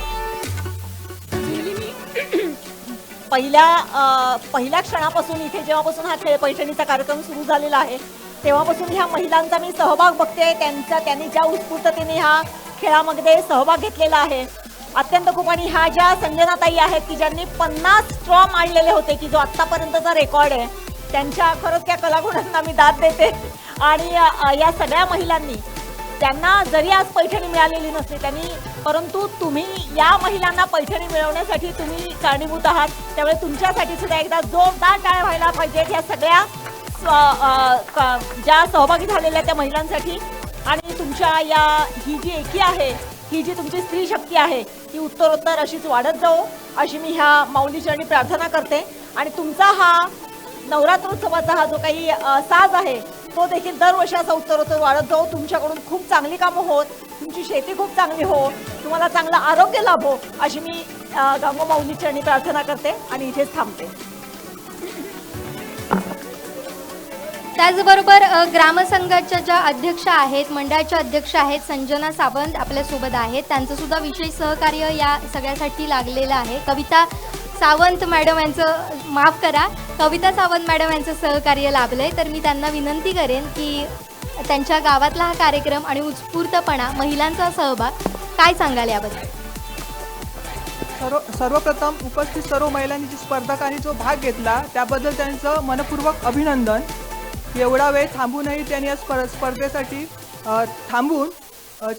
पहिल्या क्षणापासून इथे जेव्हापासून हा खेळ पैठणीचा कार्यक्रम सुरू झालेला आहे तेव्हापासून ह्या महिलांचा मी सहभाग बघते. त्यांनी ज्या उत्स्फूर्ततेने ह्या खेळामध्ये सहभाग घेतलेला आहे अत्यंत खूप. आणि ह्या ज्या संजनाताई आहेत की ज्यांनी 50 स्ट्रॉ मांडलेले होते की जो आत्तापर्यंतचा रेकॉर्ड आहे, त्यांच्या खरंच त्या कलागुणांना मी दाद देते. आणि या सगळ्या महिलांनी, त्यांना जरी आज पैठणी मिळालेली नसली त्यांनी, परंतु तुम्ही या महिलांना पैठणी मिळवण्यासाठी तुम्ही कारणीभूत आहात. त्यामुळे तुमच्यासाठी सुद्धा एकदा जोरदार टाळ्या व्हायला पाहिजेत या सगळ्या ज्या सहभागी झालेल्या त्या महिलांसाठी. आणि तुमच्या ही जी एकी आहे, ही जी तुमची स्त्री शक्ती आहे ती उत्तरोत्तर अशीच वाढत जाओ अशी मी ह्या माऊलीचरणी प्रार्थना करते. आणि तुमचा हा नवरात्रोत्सवाचा हा जो काही साज आहे तो देखील दरवर्षी असा उत्तरोत्तर वाढत जाओ. तुमच्याकडून खूप चांगली कामं होत, तुमची शेती खूप चांगली हो, तुम्हाला चांगलं आरोग्य लाभो अशी मी गांगो माऊलीचरणी प्रार्थना करते आणि इथेच थांबते. त्याचबरोबर ग्रामसंघाच्या ज्या अध्यक्ष आहेत, मंडळाच्या अध्यक्ष आहेत, संजना सावंत आपल्यासोबत आहेत. त्यांचं सुद्धा विशेष सहकार्य या सगळ्यासाठी लागलेलं आहे. कविता सावंत मॅडम यांचं, माफ करा, कविता सावंत मॅडम यांचं सहकार्य लाभलं आहे. तर मी त्यांना विनंती करेन की त्यांच्या गावातला हा कार्यक्रम आणि उत्स्फूर्तपणा, महिलांचा सहभाग, काय सांगाल याबद्दल? सर्वप्रथम उपस्थित सर्व महिलांनी जी स्पर्धकांनी जो भाग घेतला त्याबद्दल त्यांचं मनपूर्वक अभिनंदन. एवढा वेळ थांबूनही त्यांनी या स्पर्धेसाठी थांबून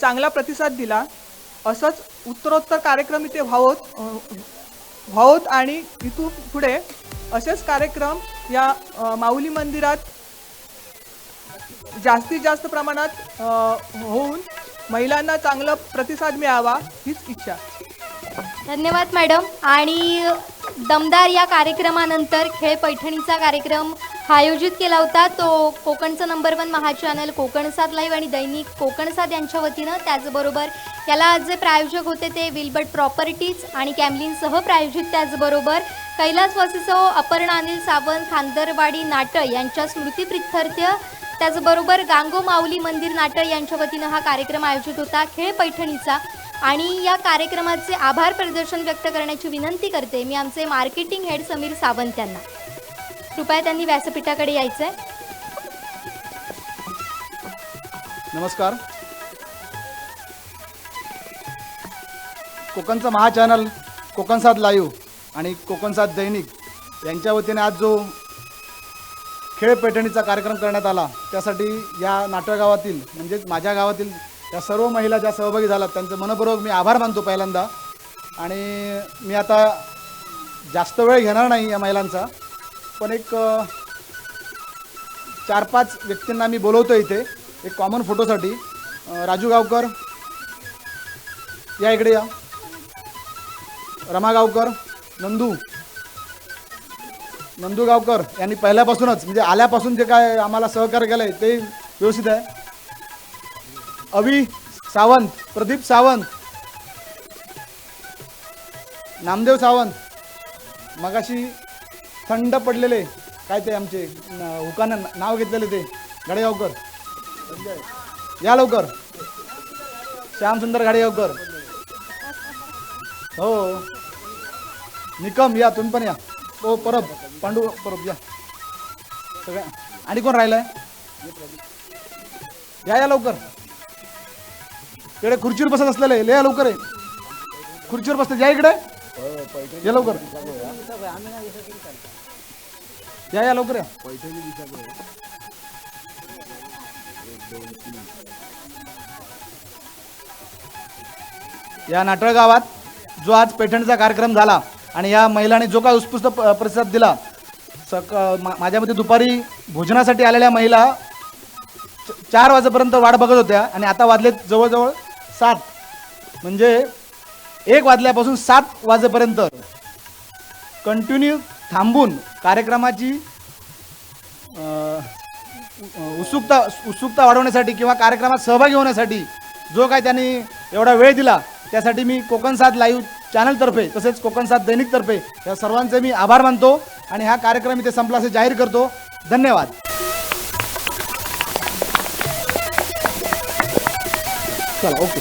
चांगला प्रतिसाद दिला. असंच उत्तरोत्तर कार्यक्रम इथे व्हावोत आणि इथून पुढे असेच कार्यक्रम या माऊली मंदिरात जास्तीत जास्त प्रमाणात होऊन महिलांना चांगला प्रतिसाद मिळावा हीच इच्छा. धन्यवाद मॅडम. आणि दमदार या कार्यक्रमानंतर खेळ पैठणीचा कार्यक्रम हा आयोजित केला होता. तो कोकणचं नंबर 1 महाचॅनल कोकणसाद लाईव्ह आणि दैनिक कोकणसाद यांच्या वतीनं, त्याचबरोबर याला जे प्रायोजक होते ते विल्बर्ट प्रॉपर्टीज आणि कॅमलिन सहप्रायोजित, त्याचबरोबर कैलासवासीसह अपर्णा अनिल सावंत, खांदरवाडी नाटळ यांच्या स्मृतिप्रित्यर्थ, त्याचबरोबर गांगो माऊली मंदिर नाटळ यांच्या वतीनं हा कार्यक्रम आयोजित होता खेळ पैठणीचा. आणि या कार्यक्रमाचे आभार प्रदर्शन व्यक्त करण्याची विनंती करते मी आमचे मार्केटिंग हेड समीर सावंत यांना. कृपया त्यांनी व्यासपीठाकडे यायचं आहे. नमस्कार. कोकणचं महाचॅनल कोकणसाद लाईव्ह आणि कोकणसाद दैनिक यांच्या वतीने आज जो खेळ पैठणीचा कार्यक्रम करण्यात आला, त्यासाठी या नाटळ गावातील म्हणजेच माझ्या गावातील या सर्व महिला ज्या सहभागी झाल्यात त्यांचं मनपूर्वक मी आभार मानतो पहिल्यांदा. आणि मी आता जास्त वेळ घेणार नाही या महिलांचा, पण एक 4-5 व्यक्तींना मी बोलवतो इथे एक कॉमन फोटोसाठी. राजू गावकर या इकडे या, रमा गावकर, नंदू गावकर यांनी पहिल्यापासूनच म्हणजे आल्यापासून जे काय आम्हाला सहकार्य केलं आहे ते व्यवस्थित आहे. अवी सावंत, प्रदीप सावंत, नामदेव सावंत, मगाशी थंड पडलेले काय ते आमचे हुकानं नाव घेतलेले ते गाडेगावकर, या लवकर. श्यामसुंदर गाडेगावकर, हो. निकम या, तुम्ही पण या. हो, परब, पांडू परब या. सगळ्या आणि कोण राहिलं आहे? या लवकर. इकडे खुर्चीवर बसत असलेले ले या लवकर आहे. खुर्चीवर बसते, या इकडे या लवकर. या लवकर या. या नाटळ गावात जो आज पैठणीचा कार्यक्रम झाला आणि या महिलांनी जो काय उत्स्फूर्त प्रतिसाद दिला, माझ्या मते दुपारी भोजनासाठी आलेल्या महिला 4 वाजेपर्यंत वाट बघत होत्या आणि आता वाजलेत जवळजवळ 7, म्हणजे 1 वाजल्यापासून 7 वाजेपर्यंत कंटिन्यू थांबून कार्यक्रमाची उत्सुकता वाढवण्यासाठी किंवा कार्यक्रमात सहभागी होण्यासाठी जो काय त्यांनी एवढा वेळ दिला त्यासाठी मी कोकणसाद लाईव्ह चॅनलतर्फे तसेच कोकणसाद दैनिकतर्फे या सर्वांचे मी आभार मानतो आणि हा कार्यक्रम इथे संपला असे जाहीर करतो. धन्यवाद. चला, ओके.